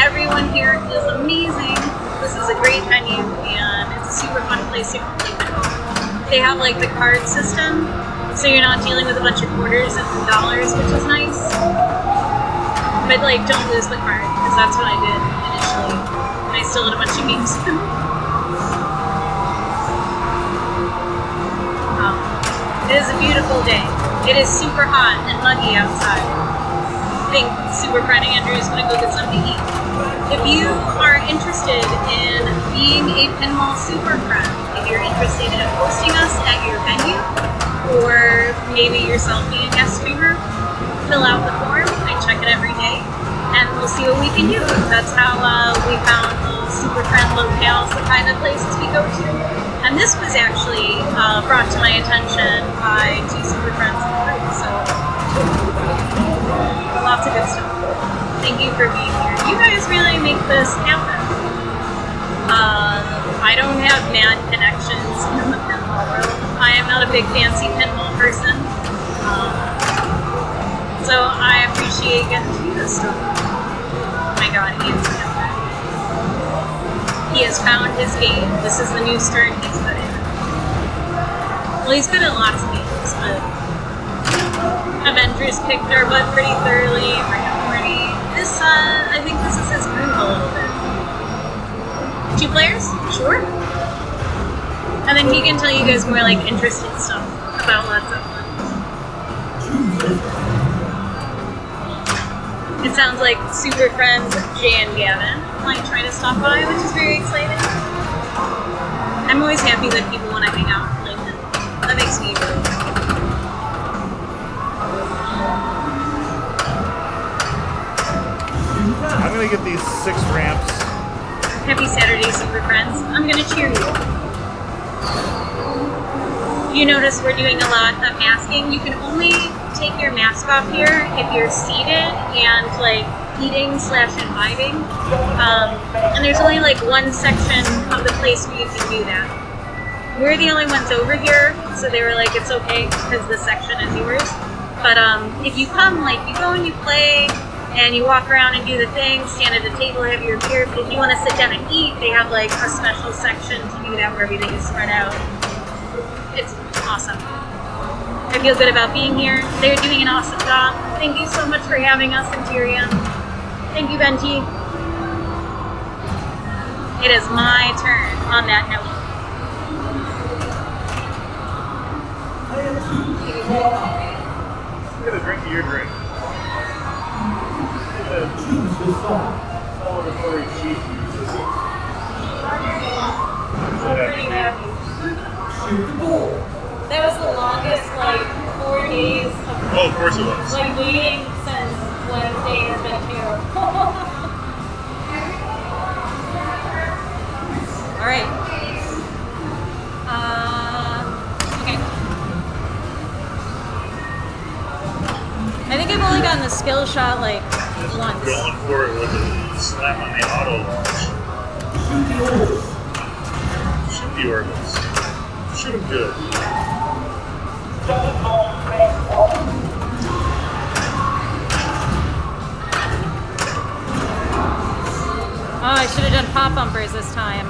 everyone here is amazing. This is a great venue and it's a super fun place to come play pinball. They have the card system, so you're not dealing with a bunch of quarters and dollars, which is nice. But don't lose the card, because that's what I did initially. And I still had a bunch of games. beautiful day. It is super hot and muggy outside. I think Super Friend Andrew is going to go get something to eat. If you are interested in being a Pinball Super Friend, if you're interested in hosting us at your venue, or maybe yourself being a guest streamer, fill out the form. I check it every day, and we'll see what we can do. That's how we found the Super Friend locales, the kind of places we go to. And this was actually brought to my attention by two Super Friends in the group, so lots of good stuff. Thank you for being here. You guys really make this happen. I don't have mad connections in the pinball world. I am not a big fancy pinball person. So I appreciate getting to do this stuff. Oh my god, Ian's together. He has found his game. This is the new start he's put in. Well, he's good at lots of games, but Avengers kicked our butt pretty thoroughly. Rick and Morty. This, I think this is his groove a little bit. 2 players? Sure. And then he can tell you guys more like interesting stuff about lots of fun. It sounds like Super Friends Jay and Gavin might try to stop by, which is very exciting. I'm always happy that people want to hang out like that. That makes me really happy. I'm gonna get these 6 ramps. Happy Saturday, Super Friends. I'm gonna cheer you. You notice we're doing a lot of masking. You can only take your mask off here if you're seated and like eating/imbibing. And there's only like one section of the place where you can do that. We're the only ones over here, so they were like, it's okay because this section is yours. But if you come, like you go and you play and you walk around and do the thing, stand at a table, have your beer. But if you want to sit down and eat, they have like a special section to do that where everything is spread out. It's awesome. I feel good about being here. They're doing an awesome job. Thank you so much for having us, Enterrium. Thank you, Benji. It is my turn on that note. Get a drink of your drink. Choose the song. Celebratory cheese. Shoot ball. That was the longest, like, 4 days of Oh, of course it was. like waiting since Wednesday has been terrible. All right. Okay. I think I've only gotten the skill shot like once. Going for it with a slam on the auto launch. Shoot the orbs. Shoot the orbits. Shoot them good. Oh, I should have done pop bumpers this time.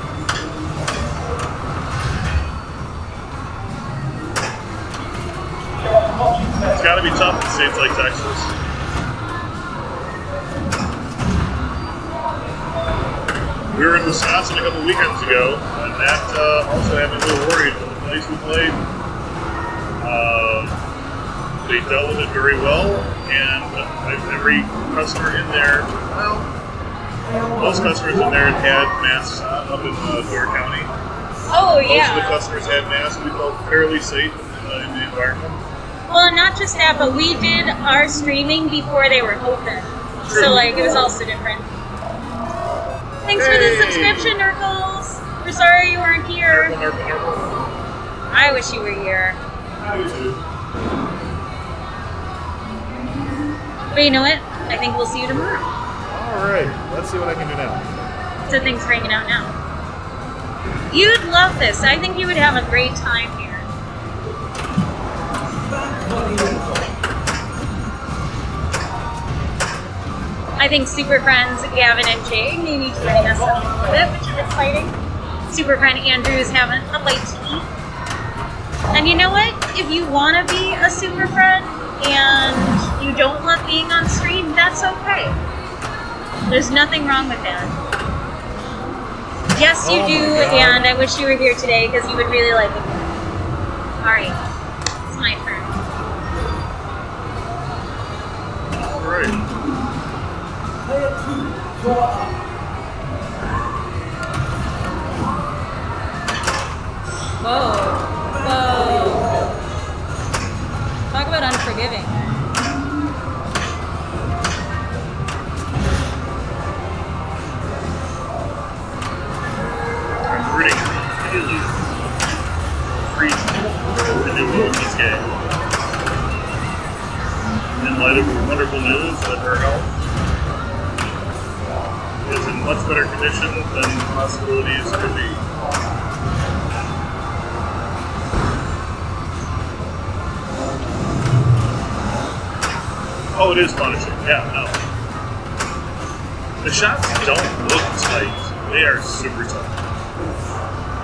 It's got to be tough in states like Texas. We were in Wisconsin a couple weekends ago, and that also had me a little worried. But the place we played, they dealt with it very well, and every customer in there, well, most customers in there had masks on up in Door County. Oh Most of the yeah. customers had masks. We felt fairly safe in the environment. Well, not just that, but we did our streaming before they were open. So like it was also different. Thanks for the Hey. subscription, Nurkles. We're sorry you weren't here. Nurple. I wish you were here. I do too. But you know what? I think we'll see you tomorrow. Alright, let's see what I can do now. So thanks for hanging out now. You'd love this. I think you would have a great time here. I think Super Friends Gavin and Jay may be joining us in a little bit, which is exciting. Super Friend Andrew is having a bite to eat. And you know what? If you want to be a Super Friend and you don't love being on stream, that's okay. There's nothing wrong with that. Yes, you Oh my do, God. and I wish you were here today because you would really like it. Alright. my turn. Alright. Player 2, draw up. Whoa. Whoa. Talk about unforgiving. I'm rooting really free to do well in this game. In light of wonderful news that her health is in much better condition than possibilities could be. Oh, it is punishing. Yeah, no. The shots don't look tight. They are super tight.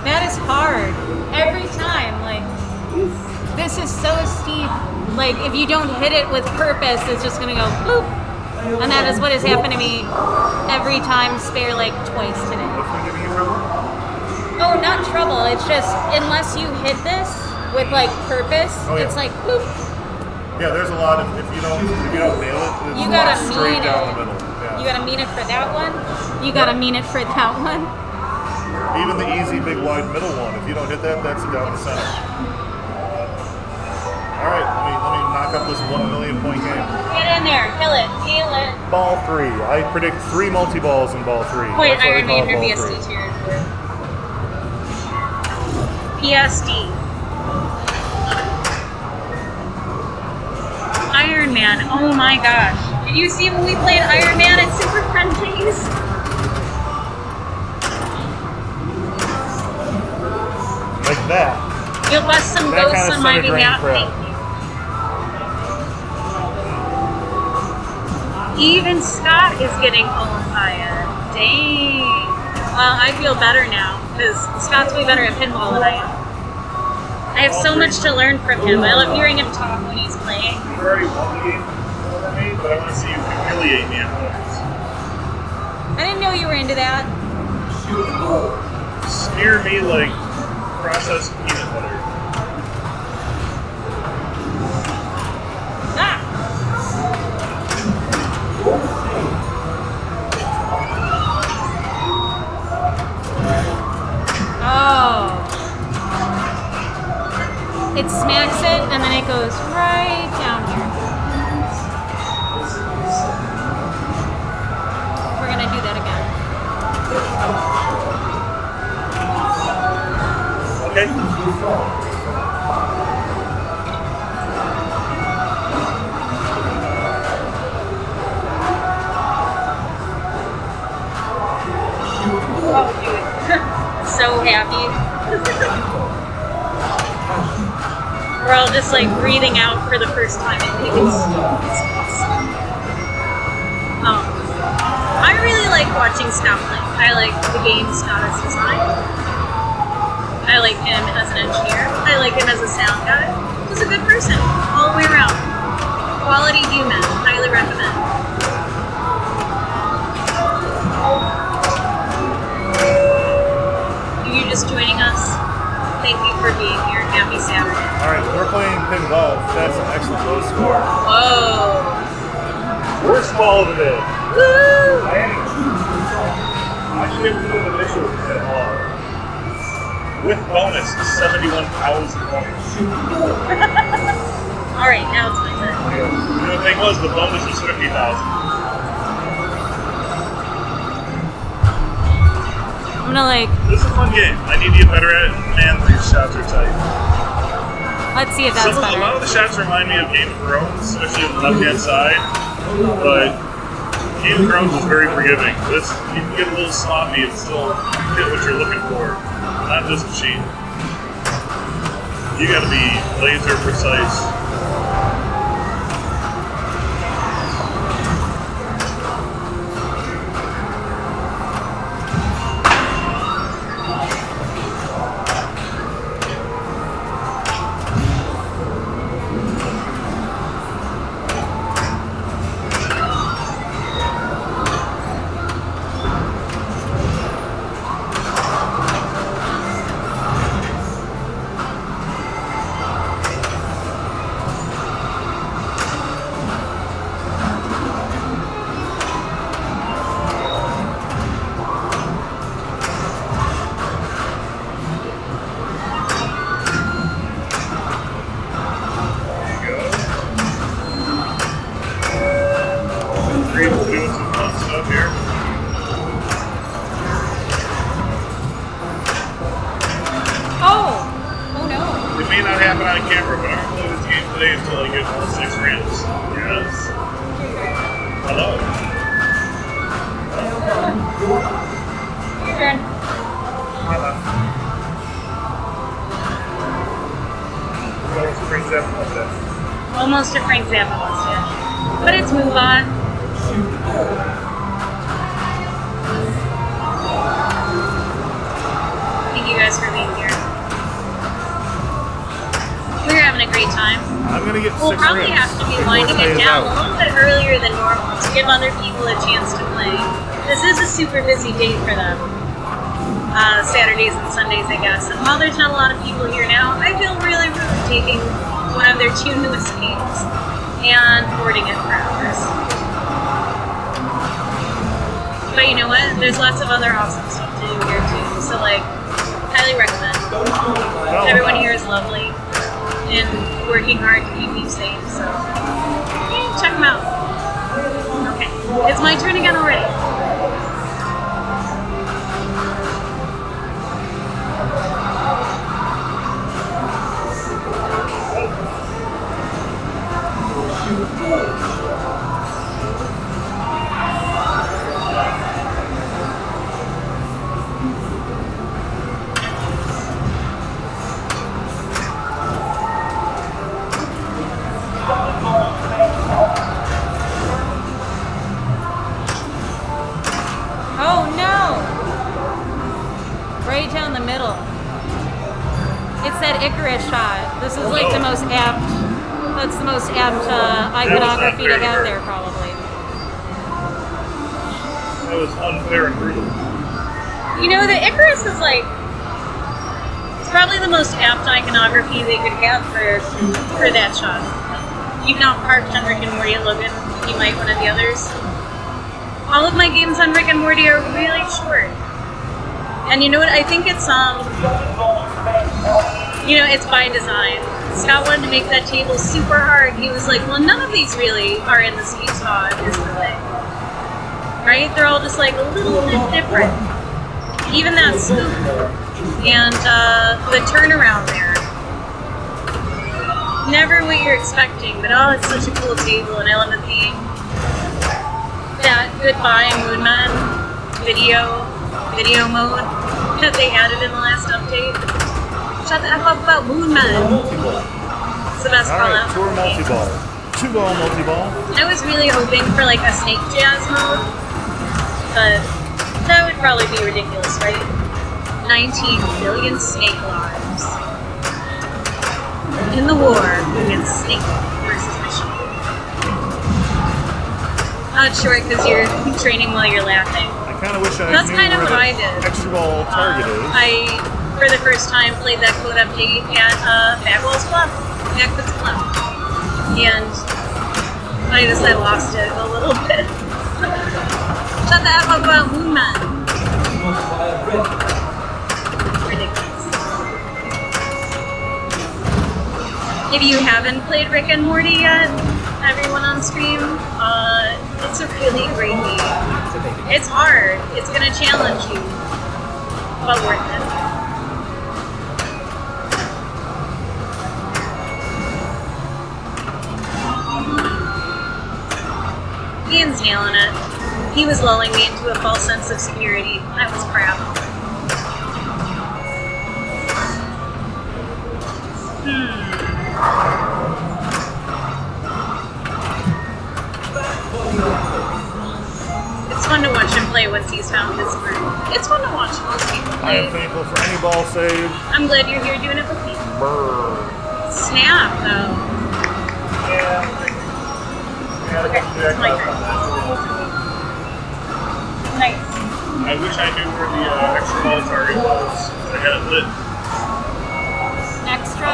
That is hard. Every time, like, this is so steep. Like, if you don't hit it with purpose, it's just gonna go bloop. And that is what has happened to me every time, spare like twice today. What's been giving you trouble? Oh, not trouble. It's just, unless you hit this with like purpose, Oh, yeah. it's like bloop. Yeah, there's a lot of if you don't nail it, it's You gotta straight mean down it. the middle. Yeah. You gotta mean it for that one. You gotta mean it for that one. Even the easy big wide middle one, if you don't hit that, that's a down the center. All right, let me knock up this 1 million point game. Get in there, kill it, kill it. Ball 3. I predict 3 multi-balls in ball 3. Wait, That's why Iron they call Man it or ball PSD 3. tier. PSD. Iron Man, oh my gosh. Did you see when we played Iron Man at Super Friendlies? Like that. You'll bust some That ghosts kind of on my center drain behalf. crap. Thank you. Even Scott is getting Olympia. Dang. Well, I feel better now because Scott's way better at pinball than I am. I have so much to learn from him. I love hearing him talk when he's playing. You already won the game for me, but I want to see you humiliate me at points. I didn't know you were into that. Smear me like processed peanut butter. Ah! Oh. It smacks it and then it goes right down here. We're gonna do that again. Okay. Oh, dude. So happy. We're all just like breathing out for the first time. I think it's awesome. I really like watching Scott play. I like the game Scott has designed. I like him as an engineer. I like him as a sound guy. He's a good person all the way around. Quality human. Highly recommend. Are you just joining us? Thank you for being here. Happy Saturday. All right, we're playing pinball. That's an excellent low score. Whoa. Worst ball of the day. Woo! I should have put the initial with bonus 71,000 points. Alright, now it's my turn. The other thing was the bonus was 50,000. I'm gonna like, This is a fun game. I need to get better at it. Man, these shots are tight. let's see if that's A lot better. of the shots remind me of Game of Thrones, especially on the left-hand side. But Game of Thrones is very forgiving. This, you can get a little sloppy and still get what you're looking for. Not just cheat. You gotta be laser precise. It may not happen on camera, but I'm going to play this game today until I get all 6 ramps. Yes. Hello. Your turn. Hello. Almost a Frank Zappa mustache. But it's move on. Thank you guys for being here. We're having a great time. I'm gonna get We'll 6 probably ramps have to be before winding the day it is down a out. little bit earlier than normal to give other people a chance to play. This is a super busy day for them. Saturdays and Sundays, I guess. And while there's not a lot of people here now, I feel really rude taking one of their 2 newest games and boarding it for hours. But you know what? There's lots of other awesome stuff to do here too. So like, highly recommend. Everyone here is lovely and working hard to keep you safe. So yeah, check them out. Okay, it's my turn again already. Oh no! Right down the middle. It's that Icarus shot. This is like the most apt. That's the most apt iconography to have there, probably. That was unfair and brutal. You know, the Icarus is like, it's probably the most apt iconography they could have for that shot. You've not parked on Rick and Morty at Logan. You might one of the others. All of my games on Rick and Morty are really short. And you know what? I think it's it's by design. Scott wanted to make that table super hard. He was like, well, none of these really are in the sweet spot, is the thing. Right? They're all just like a little bit different. Even that scoop and the turnaround there. Never what you're expecting, but oh, it's such a cool table, and I love the theme. That Goodbye Moonman video mode that they added in the last update. Shut the F up about Moonman. Multi-ball. It's the best call Alright, out. tour multi-ball. 2-ball multi-ball. I was really hoping for like a snake jazz mode, but that would probably be ridiculous, right? 19 billion snake lives in the war against snake versus machine. Not short because you're training while you're laughing. I kind of wish I That's knew kind of where what the I did. extra ball target is. I, for the first time, played that code update at Bagwell's Club, Macbeth's Club. And I just, I lost it a little bit. Shut the F up about Moonman. Ridiculous. If you haven't played Rick and Morty yet, everyone on stream, it's a really great game. It's hard. It's gonna challenge you, but worth it. Ian's nailing it. He was lulling me into a false sense of security. I was proud. It's fun to watch him play once he's found his groove. It's fun to watch most people I play. am thankful for any ball save. I'm glad you're here doing it with me. Brr. Snap, though. Okay, it's my turn. Nice. I wish I knew where the extra ball target was. I had it lit. Extra,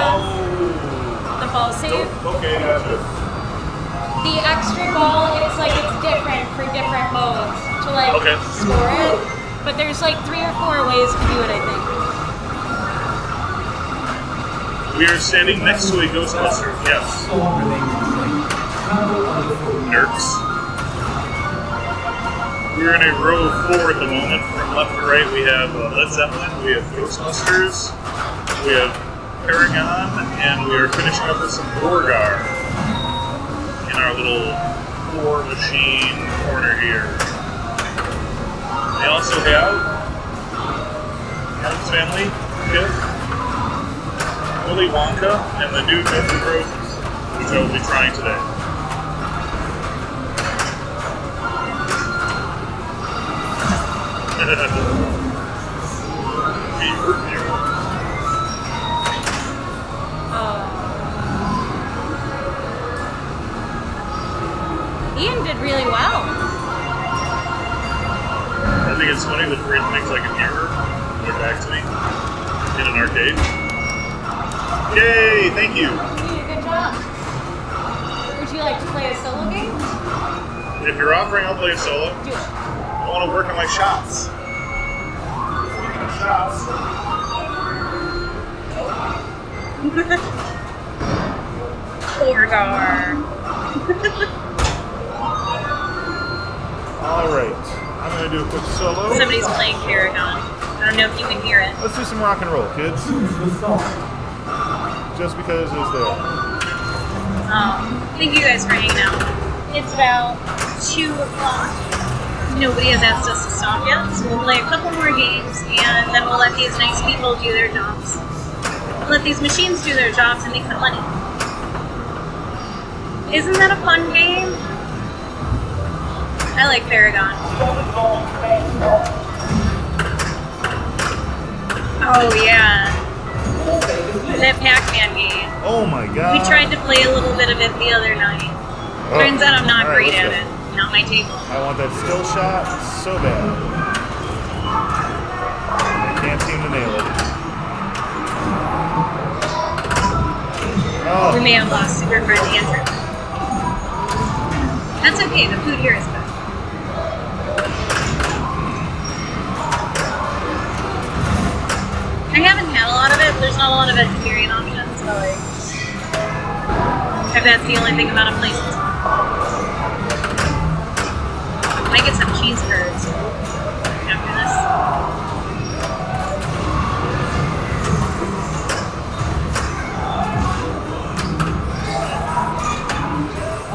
the ball save. Okay, gotcha. The extra ball, it's like it's different for different modes to like Okay. score it. But there's like 3 or 4 ways to do it, I think. We are standing next to a Ghostbuster. Yes. Nerds. We're in a row of 4 at the moment. From left to right, we have Led Zeppelin, we have Ghostbusters, we have Paragon, and we are finishing up with some Gorgar in our little 4-machine corner here. We also have Adam's Family, Kit, Willy Wonka, and the new Guns N' Roses, which I will be trying today. Ian did really well. I think it's funny that Brayden makes like a mirror look back to me in an arcade. Yay! Thank you. You did a good job. Would you like to play a solo game? If you're offering, I'll play a solo. Do it. I want to work on my shots. Speaking of shots. Gorgar. All right. I'm going to do a quick solo. Somebody's playing Paragon. I don't know if you can hear it. Let's do some rock and roll, kids. Just because it's there. Thank you guys for hanging out. It's about 2 o'clock. Nobody has asked us to stop yet, so we'll play a couple more games, and then we'll let these nice people do their jobs. Let these machines do their jobs and make some money. Isn't that a fun game? I like Paragon. Oh yeah. That Pac-Man game. Oh my god. We tried to play a little bit of it the other night. Oh. Turns out I'm not All right, great at let's it. Not my table. I want that still shot so bad. I can't seem to nail it. Oh. We may have lost super friend Enterrium. That's okay, the food here is good. I haven't had a lot of it. There's not a lot of vegetarian options, but like, if that's the only thing about a place. I might get some cheese curds after this.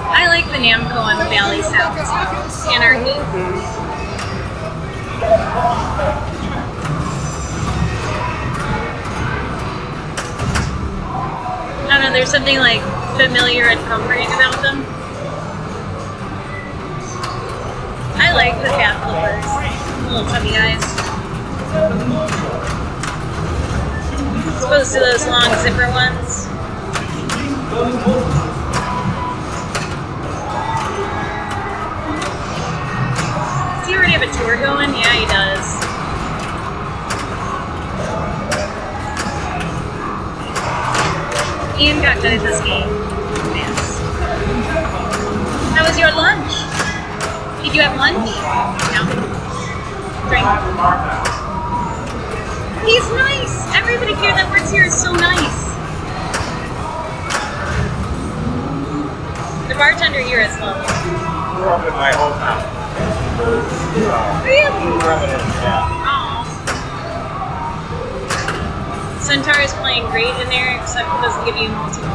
I like the Namco and the Valley sounds. Anarchy. I don't know, there's something like familiar and comforting about them. I like the cat flippers. Little chubby guys. As opposed to those long zipper ones. Does he already have a tour going? Yeah, he does. Ian got good at this game. Yes. How was your lunch? Did you have lunch? No. Drink. He's nice. Everybody here that works here is so nice. The bartender here is lovely. Grew up in my hometown. Really? Yeah. Aw. Centaur is playing great in there, except it doesn't give you multiple.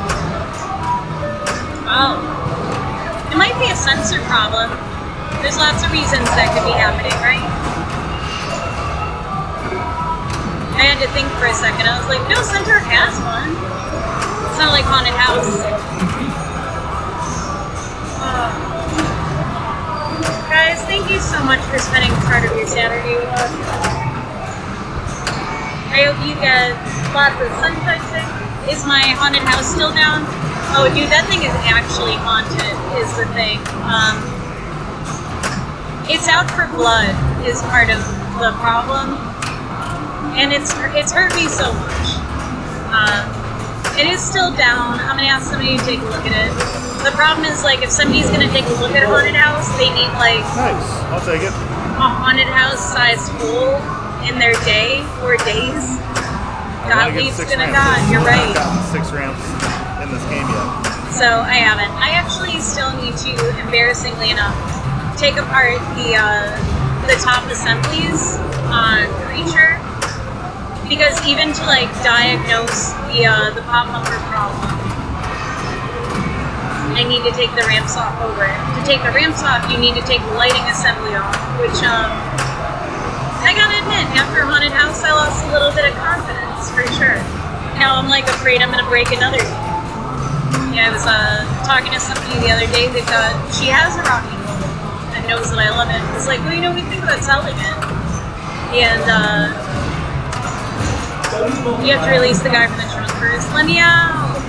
Oh. It might be a sensor problem. There's lots of reasons that could be happening, right? I had to think for a second. I was like, no, Centaur has one. It's not like Haunted House. Guys, thank you so much for spending part of your Saturday with us. I hope you get lots of sunshine. Is my haunted house still down? Oh, dude, that thing is actually haunted, is the thing. It's out for blood is part of the problem. And it's hurt me so much. It is still down. I'm going to ask somebody to take a look at it. The problem is, like, if somebody's going to take a look at a haunted house, they need, like, Nice. I'll take it. a haunted house-sized hole in their day or days. I God wanna get leaves 6 to the ramps. God, you're I've right. not gotten 6 ramps in this game yet. So I haven't. I actually still need to, embarrassingly enough, take apart the top assemblies on Creature. Because even to like diagnose the pop bumper problem, I need to take the ramps off over it. To take the ramps off, you need to take the lighting assembly off, which I gotta admit, after Haunted House, I lost a little bit of confidence for sure. Now I'm like afraid I'm gonna break another game. Yeah, I was talking to somebody the other day that she has a Rocky and knows that I love it. It's like, well, you know, we think about selling it, and you have to release the guy from the trunk first. Let me out.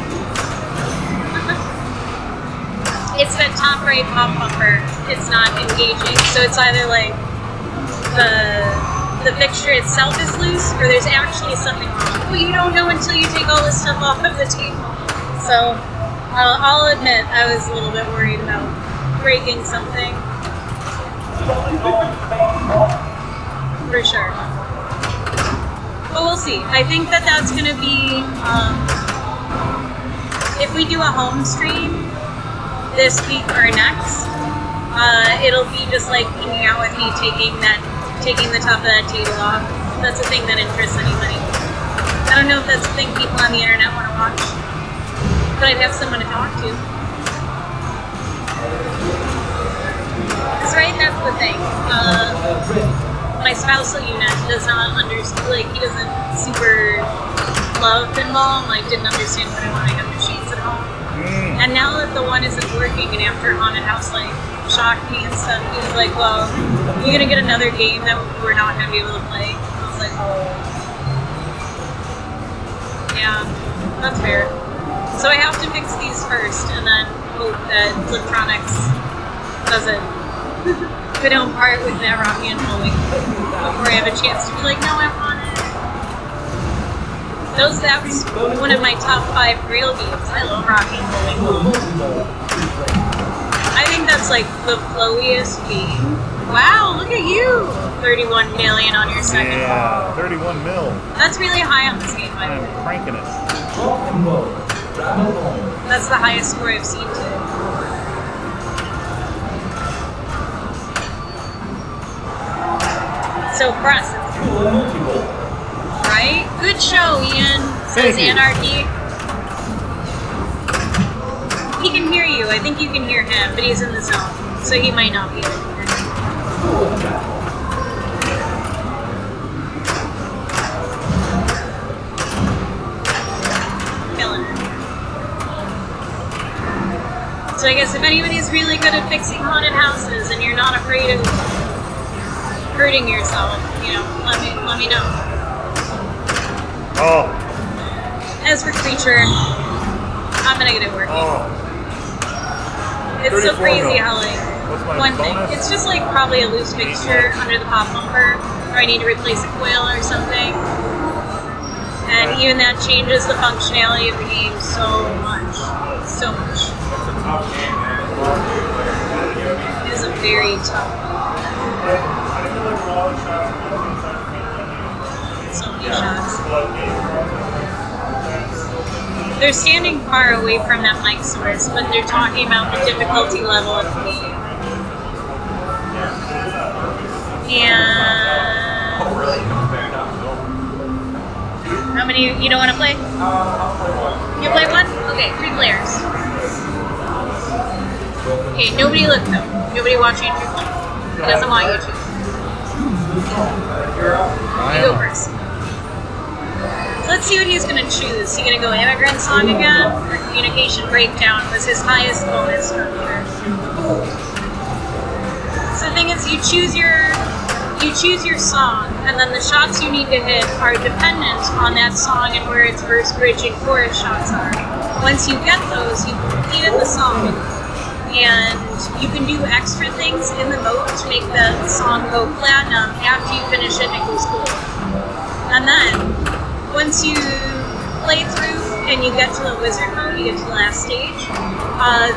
It's that top right pop bumper. It's not engaging, so it's either like the fixture itself is loose, or there's actually something wrong. Well, you don't know until you take all this stuff off of the table. So I'll admit I was a little bit worried about breaking something. For sure. But we'll see. I think that that's going to be, if we do a home stream this week or next, it'll be just like hanging out with me taking the top of that table off. That's a thing that interests anybody. I don't know if that's a thing people on the internet want to watch, but I'd have someone to talk to. That's right, that's the thing. My spousal unit does not understand, like, he doesn't super love pinball, and like didn't understand why I want to have machines at home. And now that the one isn't working, and after Haunted House like shocked me and stuff, he was like, well, you're gonna get another game that we're not gonna be able to play. I was like, oh. Yeah, that's fair. So I have to fix these first, and then hope that electronics doesn't we don't part with that Rocky and Rolling before I have a chance to be like, no, I want it. That was one of my top 5 Grail games. I love Rocky and Rolling. I think that's like the flowiest game. Wow, look at you! 31 million on your second. Yeah, 31 mil. That's really high on this game, by the I'm way. cranking it. That's the highest score I've seen today. So impressive. Right? Good show, Ian. Says Thank you. Anarchy. He can hear you. I think you can hear him, but he's in the zone, so he might not be able to hear you. Killing it. So I guess if anybody's really good at fixing haunted houses and you're not afraid of hurting yourself, you know, let me know. Oh. As for Creature, I'm gonna get it working. Oh. It's so 34 crazy mil. how like What's my one thing. bonus? It's just like probably a loose fixture under the pop bumper, or I need to replace a coil or something. And even that changes the functionality of the game so much. So much. It is a very tough game. So many shots. They're standing far away from that mic source, but they're talking about the difficulty level of the game. And how many? You don't want to play? You play one? Okay, 3 players. Okay, nobody look though. Nobody watch you play. He doesn't want you to. You go first. Let's see what he's going to choose. Is he going to go Immigrant Song again? Or Communication Breakdown was his highest bonus earlier. So the thing is, you choose your song, and then the shots you need to hit are dependent on that song and where its verse, bridge, and chorus shots are. Once you get those, you've completed the song, and you can do extra things in the mode to make the song go platinum after you finish it and it goes gold. And then, once you play through and you get to the wizard mode, you get to the last stage,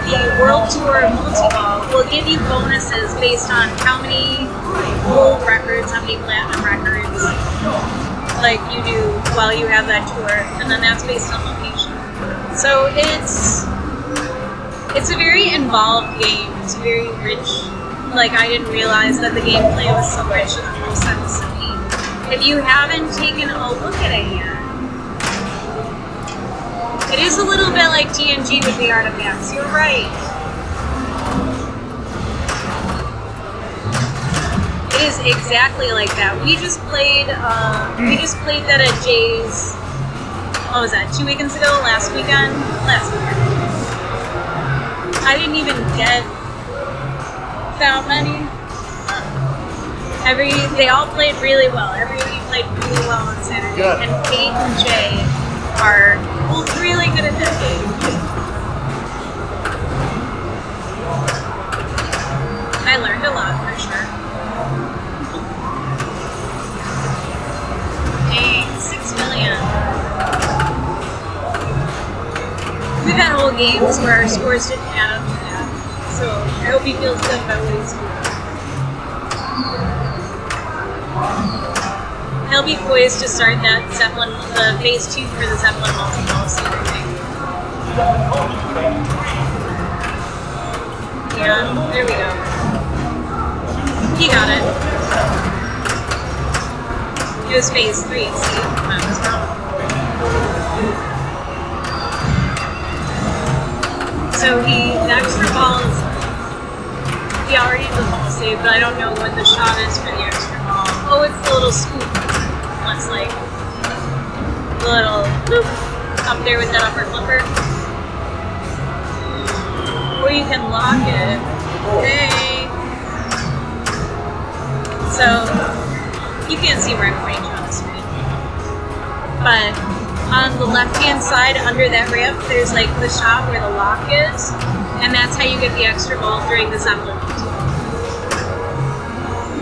the World Tour Multi-Ball will give you bonuses based on how many gold records, how many platinum records, like you do while you have that tour, and then that's based on location. So it's a very involved game. It's very rich. Like, I didn't realize that the gameplay was so rich in the whole sense. If you haven't taken a look at it yet, it is a little bit like TNG with the artifacts. You're right. It is exactly like that. We just played that at Jay's. What was that? 2 weekends ago? Last weekend? Last weekend. I didn't even get that many. They all played really well. Everybody played really well on Saturday. Good. And Kate and Jay are both really good at this game. I learned a lot for sure. Dang, 6 million. We've had whole games where our scores didn't add up to that. So I hope he feels good about what he's doing. He'll be poised to start that Zeppelin, the phase 2 for the Zeppelin multi-ball soon, I think. Yeah, there we go. He got it. It was phase 3, see? That was wrong. So the extra balls, he already did the ball save, but I don't know what the shot is for the extra ball. Oh, it's the little scoop. Looks like the little bloop up there with that upper flipper. Or you can lock it. Hey! So, you can't see where I'm pointing to on the screen. But on the left-hand side, under that ramp, there's like the shot where the lock is, and that's how you get the extra ball during the Zeppelin.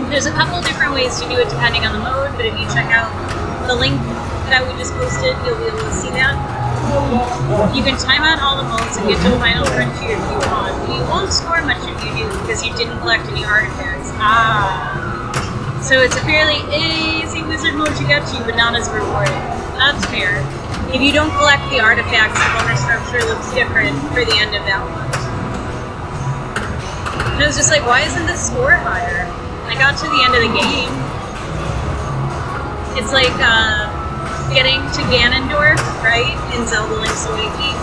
There's a couple different ways to do it depending on the mode, but if you check out the link that we just posted, you'll be able to see that. You can time out all the modes and get to the final frontier if you want. You won't score much if you do, because you didn't collect any artifacts. So it's a fairly easy wizard mode to get to, but not as rewarding. That's fair. If you don't collect the artifacts, the bonus structure looks different for the end of that one. And I was just like, why isn't this score higher? I got to the end of the game. It's like getting to Ganondorf, right, in Zelda Link's Awakening.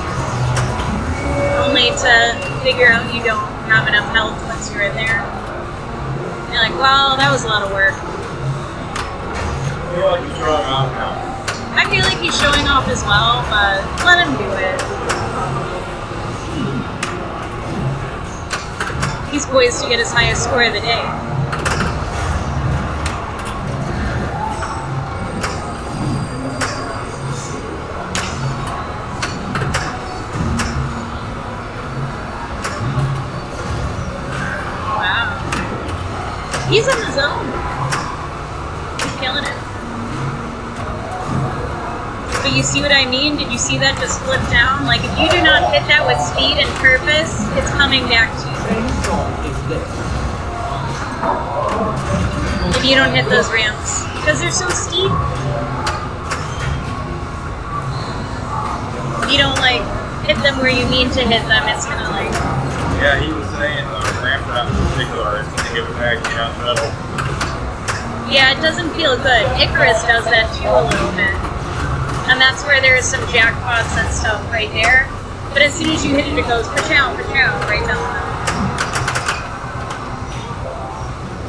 Only to figure out you don't have enough health once you're in there. You're like, well, that was a lot of work. I feel like he's showing off now. I feel like he's showing off as well, but let him do it. He's poised to get his highest score of the day. He's in the zone. He's killing it. But you see what I mean? Did you see that just flip down? Like, if you do not hit that with speed and purpose, it's coming back to you. If you don't hit those ramps. Because they're so steep. If you don't, like, hit them where you mean to hit them, it's gonna, like... Yeah, he was saying ramp that in particular is going to give it back down the middle. Yeah, it doesn't feel good. Icarus does that too a little bit. And that's where there's some jackpots and stuff right there. But as soon as you hit it, it goes pa-chow, right down the middle.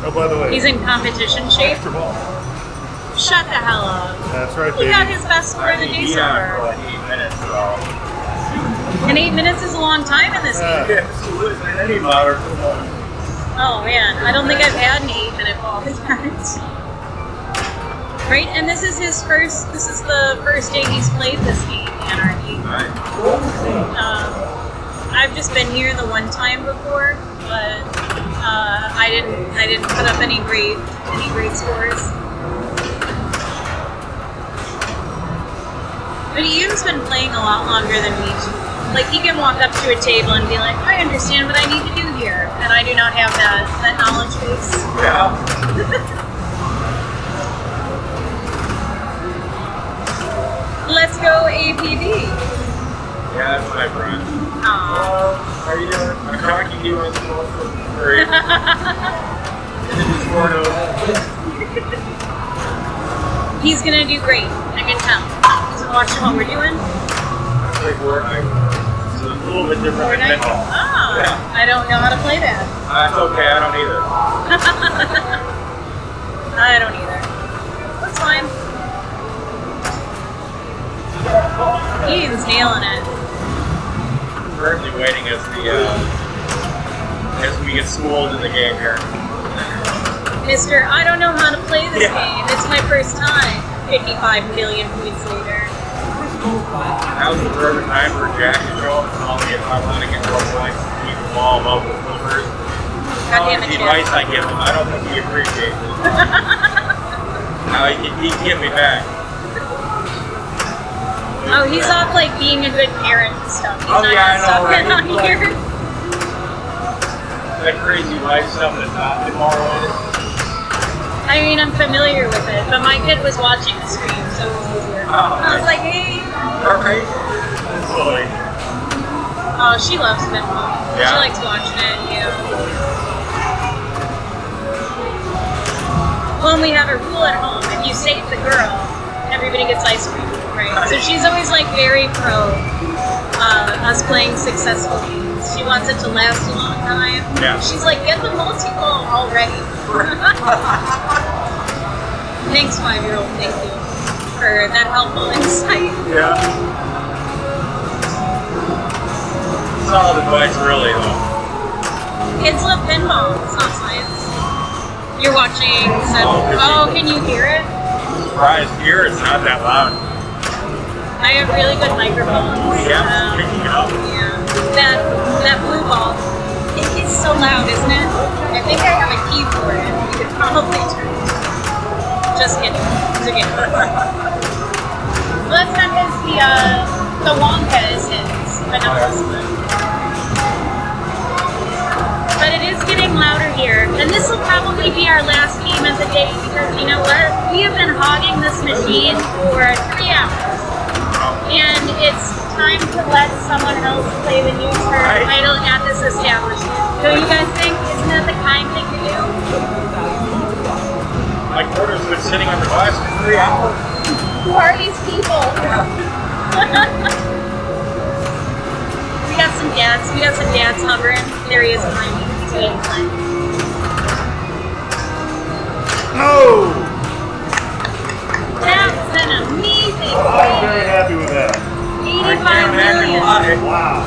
Oh, by the way. He's in competition shape. Extra ball. Shut the hell up. That's right, He baby. got his best score of the day so for far. like 8 minutes, so. And 8 minutes is a long time in this game. Yeah, absolutely. Any louder. Oh man, I don't think I've had an 8-minute ball yet. Right, and this is the first day he's played this game, Anarchy. Right. I've just been here the one time before, but I didn't put up any great scores. But Ian's been playing a lot longer than me too. Like, he can walk up to a table and be like, I understand what I need to do here, and I do not have that knowledge base. Yeah. Let's go APB. Yeah, that's my friend. Aww. How are you doing? I'm talking to you on the phone for free. And then just scored over. He's gonna do great. I can tell. He's watching what we're doing. Like Fortnite. It's a little bit different than Fortnite. pinball. Ah, Yeah. I don't know how to play that. That's okay, I don't either. I don't either. That's fine. He's nailing it. Currently waiting as we get schooled in the game here. Mister, I don't know how to play this Yeah. game. It's my first time. 55 million points later. That was the perfect time for Jack to show up and tell me if I want to get more points to keep the ball above the flippers. God damn it, The Jack. advice I give him, I don't think he appreciates it. Now he can get me back. Oh, he's off like being a good parent and stuff. He's Oh, not yeah, I gonna stop know, right? it on here. That crazy life stuff that's not pinball related. I mean, I'm familiar with it, but my kid was watching the stream, so it was easier. Oh, I was like, hey. Perfect. Slowly. Oh, she loves pinball. Yeah. She likes watching it, yeah. Well, and we have a rule at home. If you save the girl, everybody gets ice cream, right? So she's always like very pro us playing successful games. She wants it to last a long time. Yeah. She's like, get the multi-ball already. Thanks, 5-year-old. Thank you for that helpful insight. Yeah. Solid advice, really, though. Kids love pinball. It's not science. You're watching. Oh, Can you hear it? Surprised here, it's not that loud. I have really good microphones. Yeah, picking it up. Yeah. That blue ball. It's so loud, isn't it? I think I have a key for it. You could probably turn it. Just kidding. It's okay. Well, that's not because the Wonka is his, but not this one. But it is getting louder here, and this will probably be our last game of the day because you know what? We have been hogging this machine for 3 hours, and it's time to let someone else play the new turn idle at this establishment. Don't you guys think? Isn't that the kind thing to do? My quarter's been sitting on the glass for 3 hours. Who are these people? We got some dads hovering. There he is behind me. He's being played. No! That's an amazing I'm very play. happy with that. 85 million. Wow.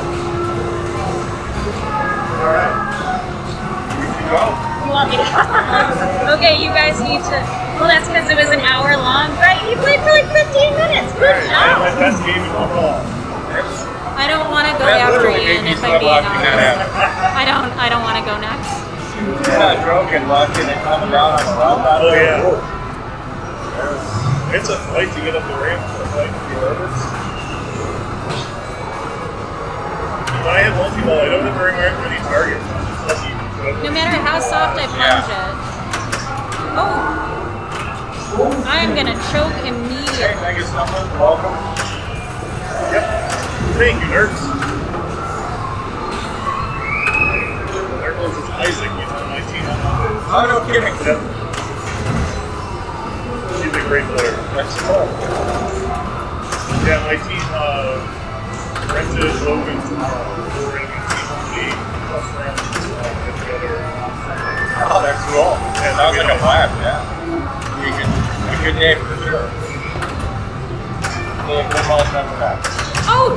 All right. Go. You want me to? Okay, you guys need to. Well, that's because it was an hour long, right? You played for like 15 minutes. Good I had my job. best game in pinball. I don't want to go That after literally Ian made me if I'm being stop watching that honest. happen. I don't want to go next. Yeah, broken luck and then coming down on the round. Oh, yeah. It's a fight to get up the ramp. It's a fight to get over. When I have multi-ball, I don't have very many targets. I'm just lucky. No matter how soft I plunge it. Oh! I am gonna choke Hey, immediately. Megan Stumbler, welcome. Yep. Thank you, nerds. There goes his Isaac, you know, 1900. Oh, no kidding. Yep. She's a great player. That's cool. Yeah, my team rented Logan tomorrow. We're going to be team plus friends get together. Oh, that's cool. Yeah, sounds like a blast, yeah. A good day for sure. Yeah, good ball for that. Oh!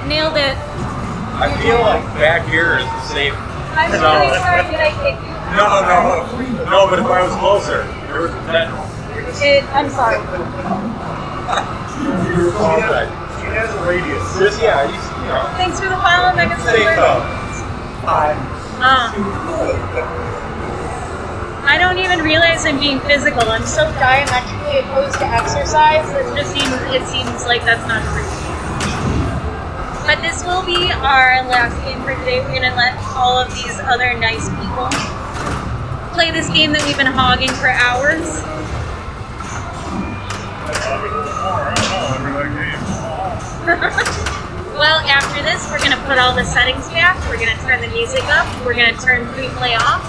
Nailed it. I feel like back here is the safe. I'm No. really sorry that I kicked you. No, but if I was closer, there was potential. I'm sorry. All good. She has a radius. Just, yeah, you know, Thanks for the follow, Megan safe Stumbler. though. I don't even realize I'm being physical. I'm so diametrically opposed to exercise. It seems like that's not true. But this will be our last game for today. We're gonna let all of these other nice people play this game that we've been hogging for hours. Well, after this, we're gonna put all the settings back. We're gonna turn the music up. We're gonna turn free play off,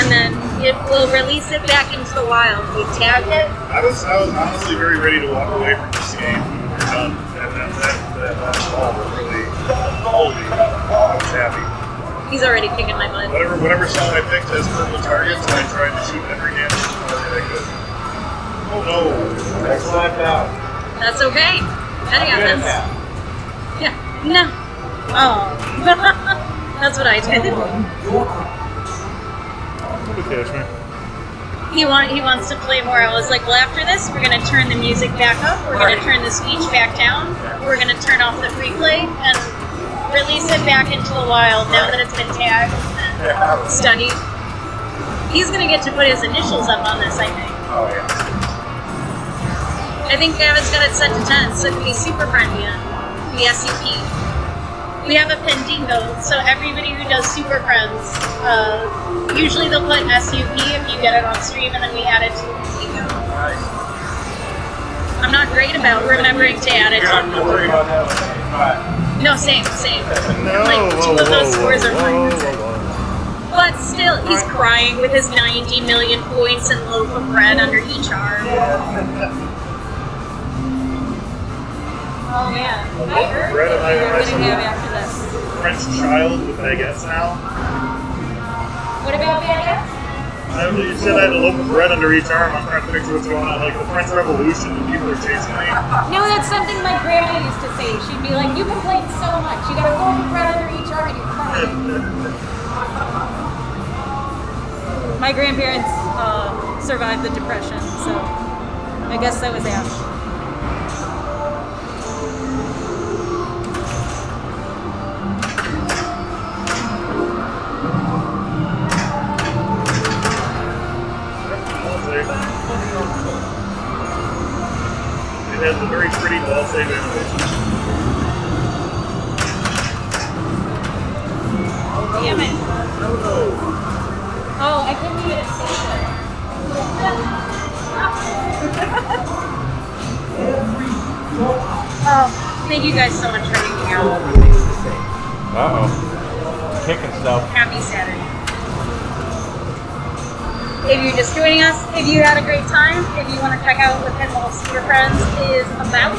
and then it will release it back into the wild. We tagged it. I was honestly very ready to walk away from this game when we were done, and then that last ball really, holy, I was happy. He's already kicking my butt. Whatever song I picked as purple targets, I tried to shoot every hand whenever I could. Oh no! Next lap out. That's okay. That happens. Yeah. No. Oh. That's what I did. Good catch, man. He wants to play more. I was like, well, after this, we're going to turn the music back up. We're going to turn the speech back down. We're going to turn off the free play and release it back into the wild now that it's been tagged and studied. He's going to get to put his initials up on this, I think. Oh, yeah. I think Gavin's got it set to 10, so it can be super friendly on the SUP. We have a Pendingo, so everybody who does Super Friends, usually they'll put SUP if you get it on stream, and then we add it to Pendingo. Nice. I'm not great about remembering to add it You're not to worried about that one. No, same. No, Like, two of those scores are whoa, free. whoa, whoa. But still, he's crying with his 90 million points and loaf of bread under each arm. Oh man. I heard Bread and what we were ice. going to have after this. French child with baguettes now. What about baguettes? You said I had a loaf of bread under each arm. I'm trying to picture what's going on. Like the French Revolution, and people are chasing me. No, that's something my grandma used to say. She'd be like, you complain so much. You got a loaf of bread under each arm and you're crying. My grandparents survived the Depression, so I guess that was that. It has a very pretty ball save animation. Damn it. Oh, I couldn't even save it. Oh, thank you guys so much for hanging out. Uh-oh. Kicking stuff. Happy Saturday. If you're just joining us, if you had a great time, if you want to check out what Pinball Super Friends is about,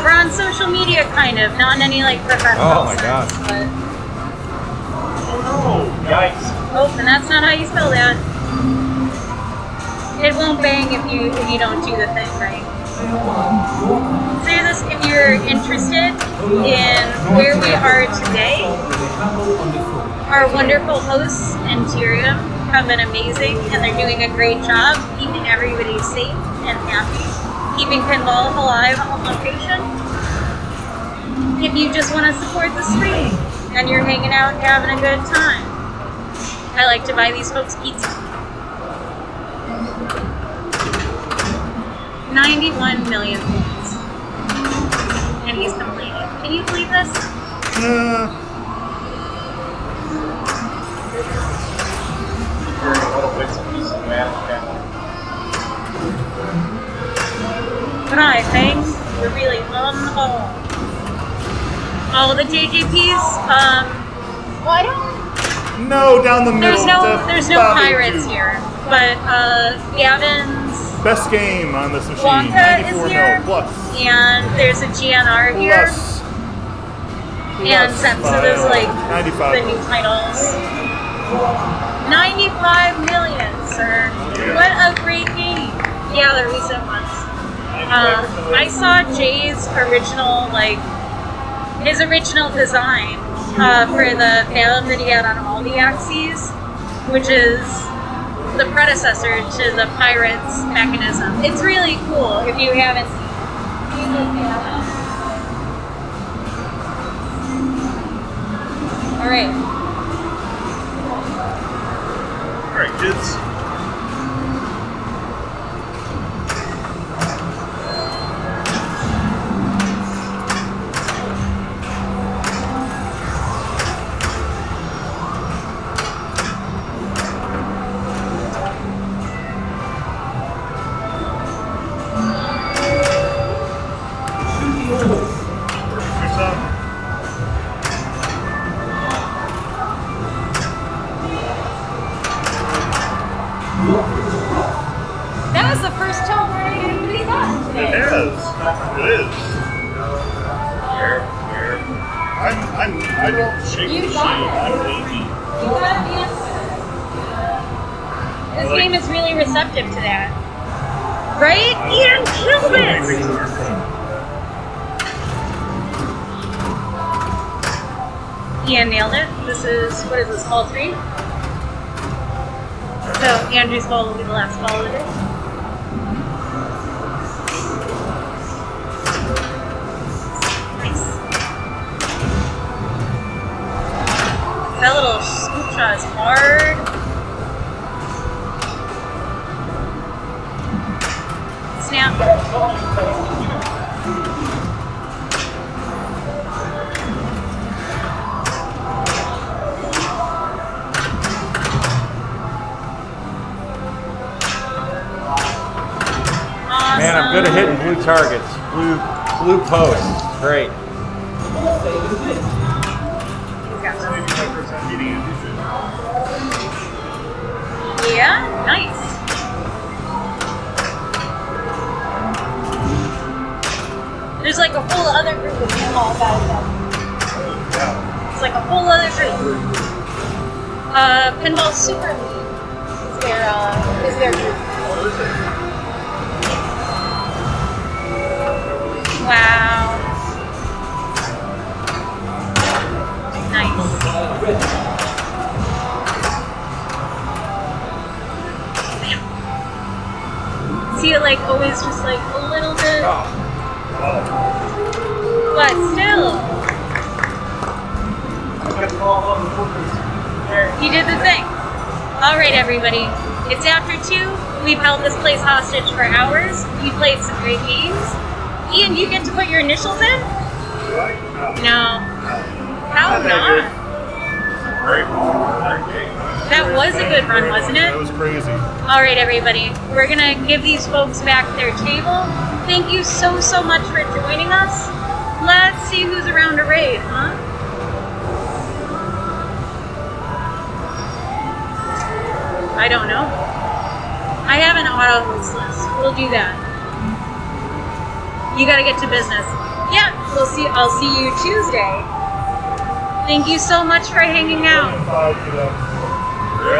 we're on social media, kind of, not in any like professional Oh my God. sense, but Oh, yikes. oh, and that's not how you spell that. It won't bang if you don't do the thing right. So if you're interested in where we are today, our wonderful hosts, Enterrium, have been amazing, and they're doing a great job keeping everybody safe and happy, keeping pinball alive on location. If you just want to support the stream and you're hanging out and having a good time, I like to buy these folks pizza. 91 million points. And he's complaining. Can you believe this? But I think we're really on the ball. All the JJPs, well, I don't. No, down the middle. There's no pirates here. But Gavin's Best game on this machine. Wonka 94 is here. no plus. And there's a GNR here. Plus. And so there's like 95. the new titles. 95 million, sir. What a great game. Yeah, the recent ones. I saw Jay's original, his original design for the Phantom that he had on all the axes, which is the predecessor to the Pirates mechanism. It's really cool if you haven't seen it. Alright. Alright, kids. has. It is. I don't shake You the sheet. got it. I'm lazy. You gotta dance with it. This game is really receptive to that. Right? Ian killed it! Ian nailed it. This is, what is this, ball 3? So Andrew's ball will be the last ball of the day. Nice. That little scoop shot is hard. Snap. Man, I'm good at hitting blue targets. Blue posts. Great. 85% beating it. Yeah, nice. There's like a whole other group of pinball guys out there. It's like a whole other group. Pinball Super League is their group. Wow. Nice. See it like always just like a little bit. But still. You did the thing. Alright everybody. It's after 2. We've held this place hostage for hours. We played some great games. Ian, you get to put your initials in? No. How not? That was a good run, wasn't it? That was crazy. All right, everybody. We're going to give these folks back their table. Thank you so, so much for joining us. Let's see who's around to raid, huh? I don't know. I have an auto host list. We'll do that. You got to get to business. Yeah, I'll see you Tuesday. Thank you so much for hanging out.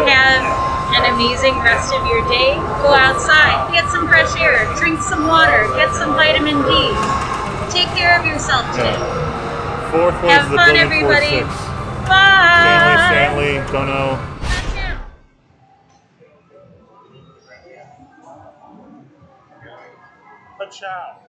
Have an amazing rest of your day. Go outside, get some fresh air, drink some water, get some vitamin D. Take care of yourself today. Fourth was Have the fun, building everybody. 4-6. Bye. Stanley, don't know. Ciao.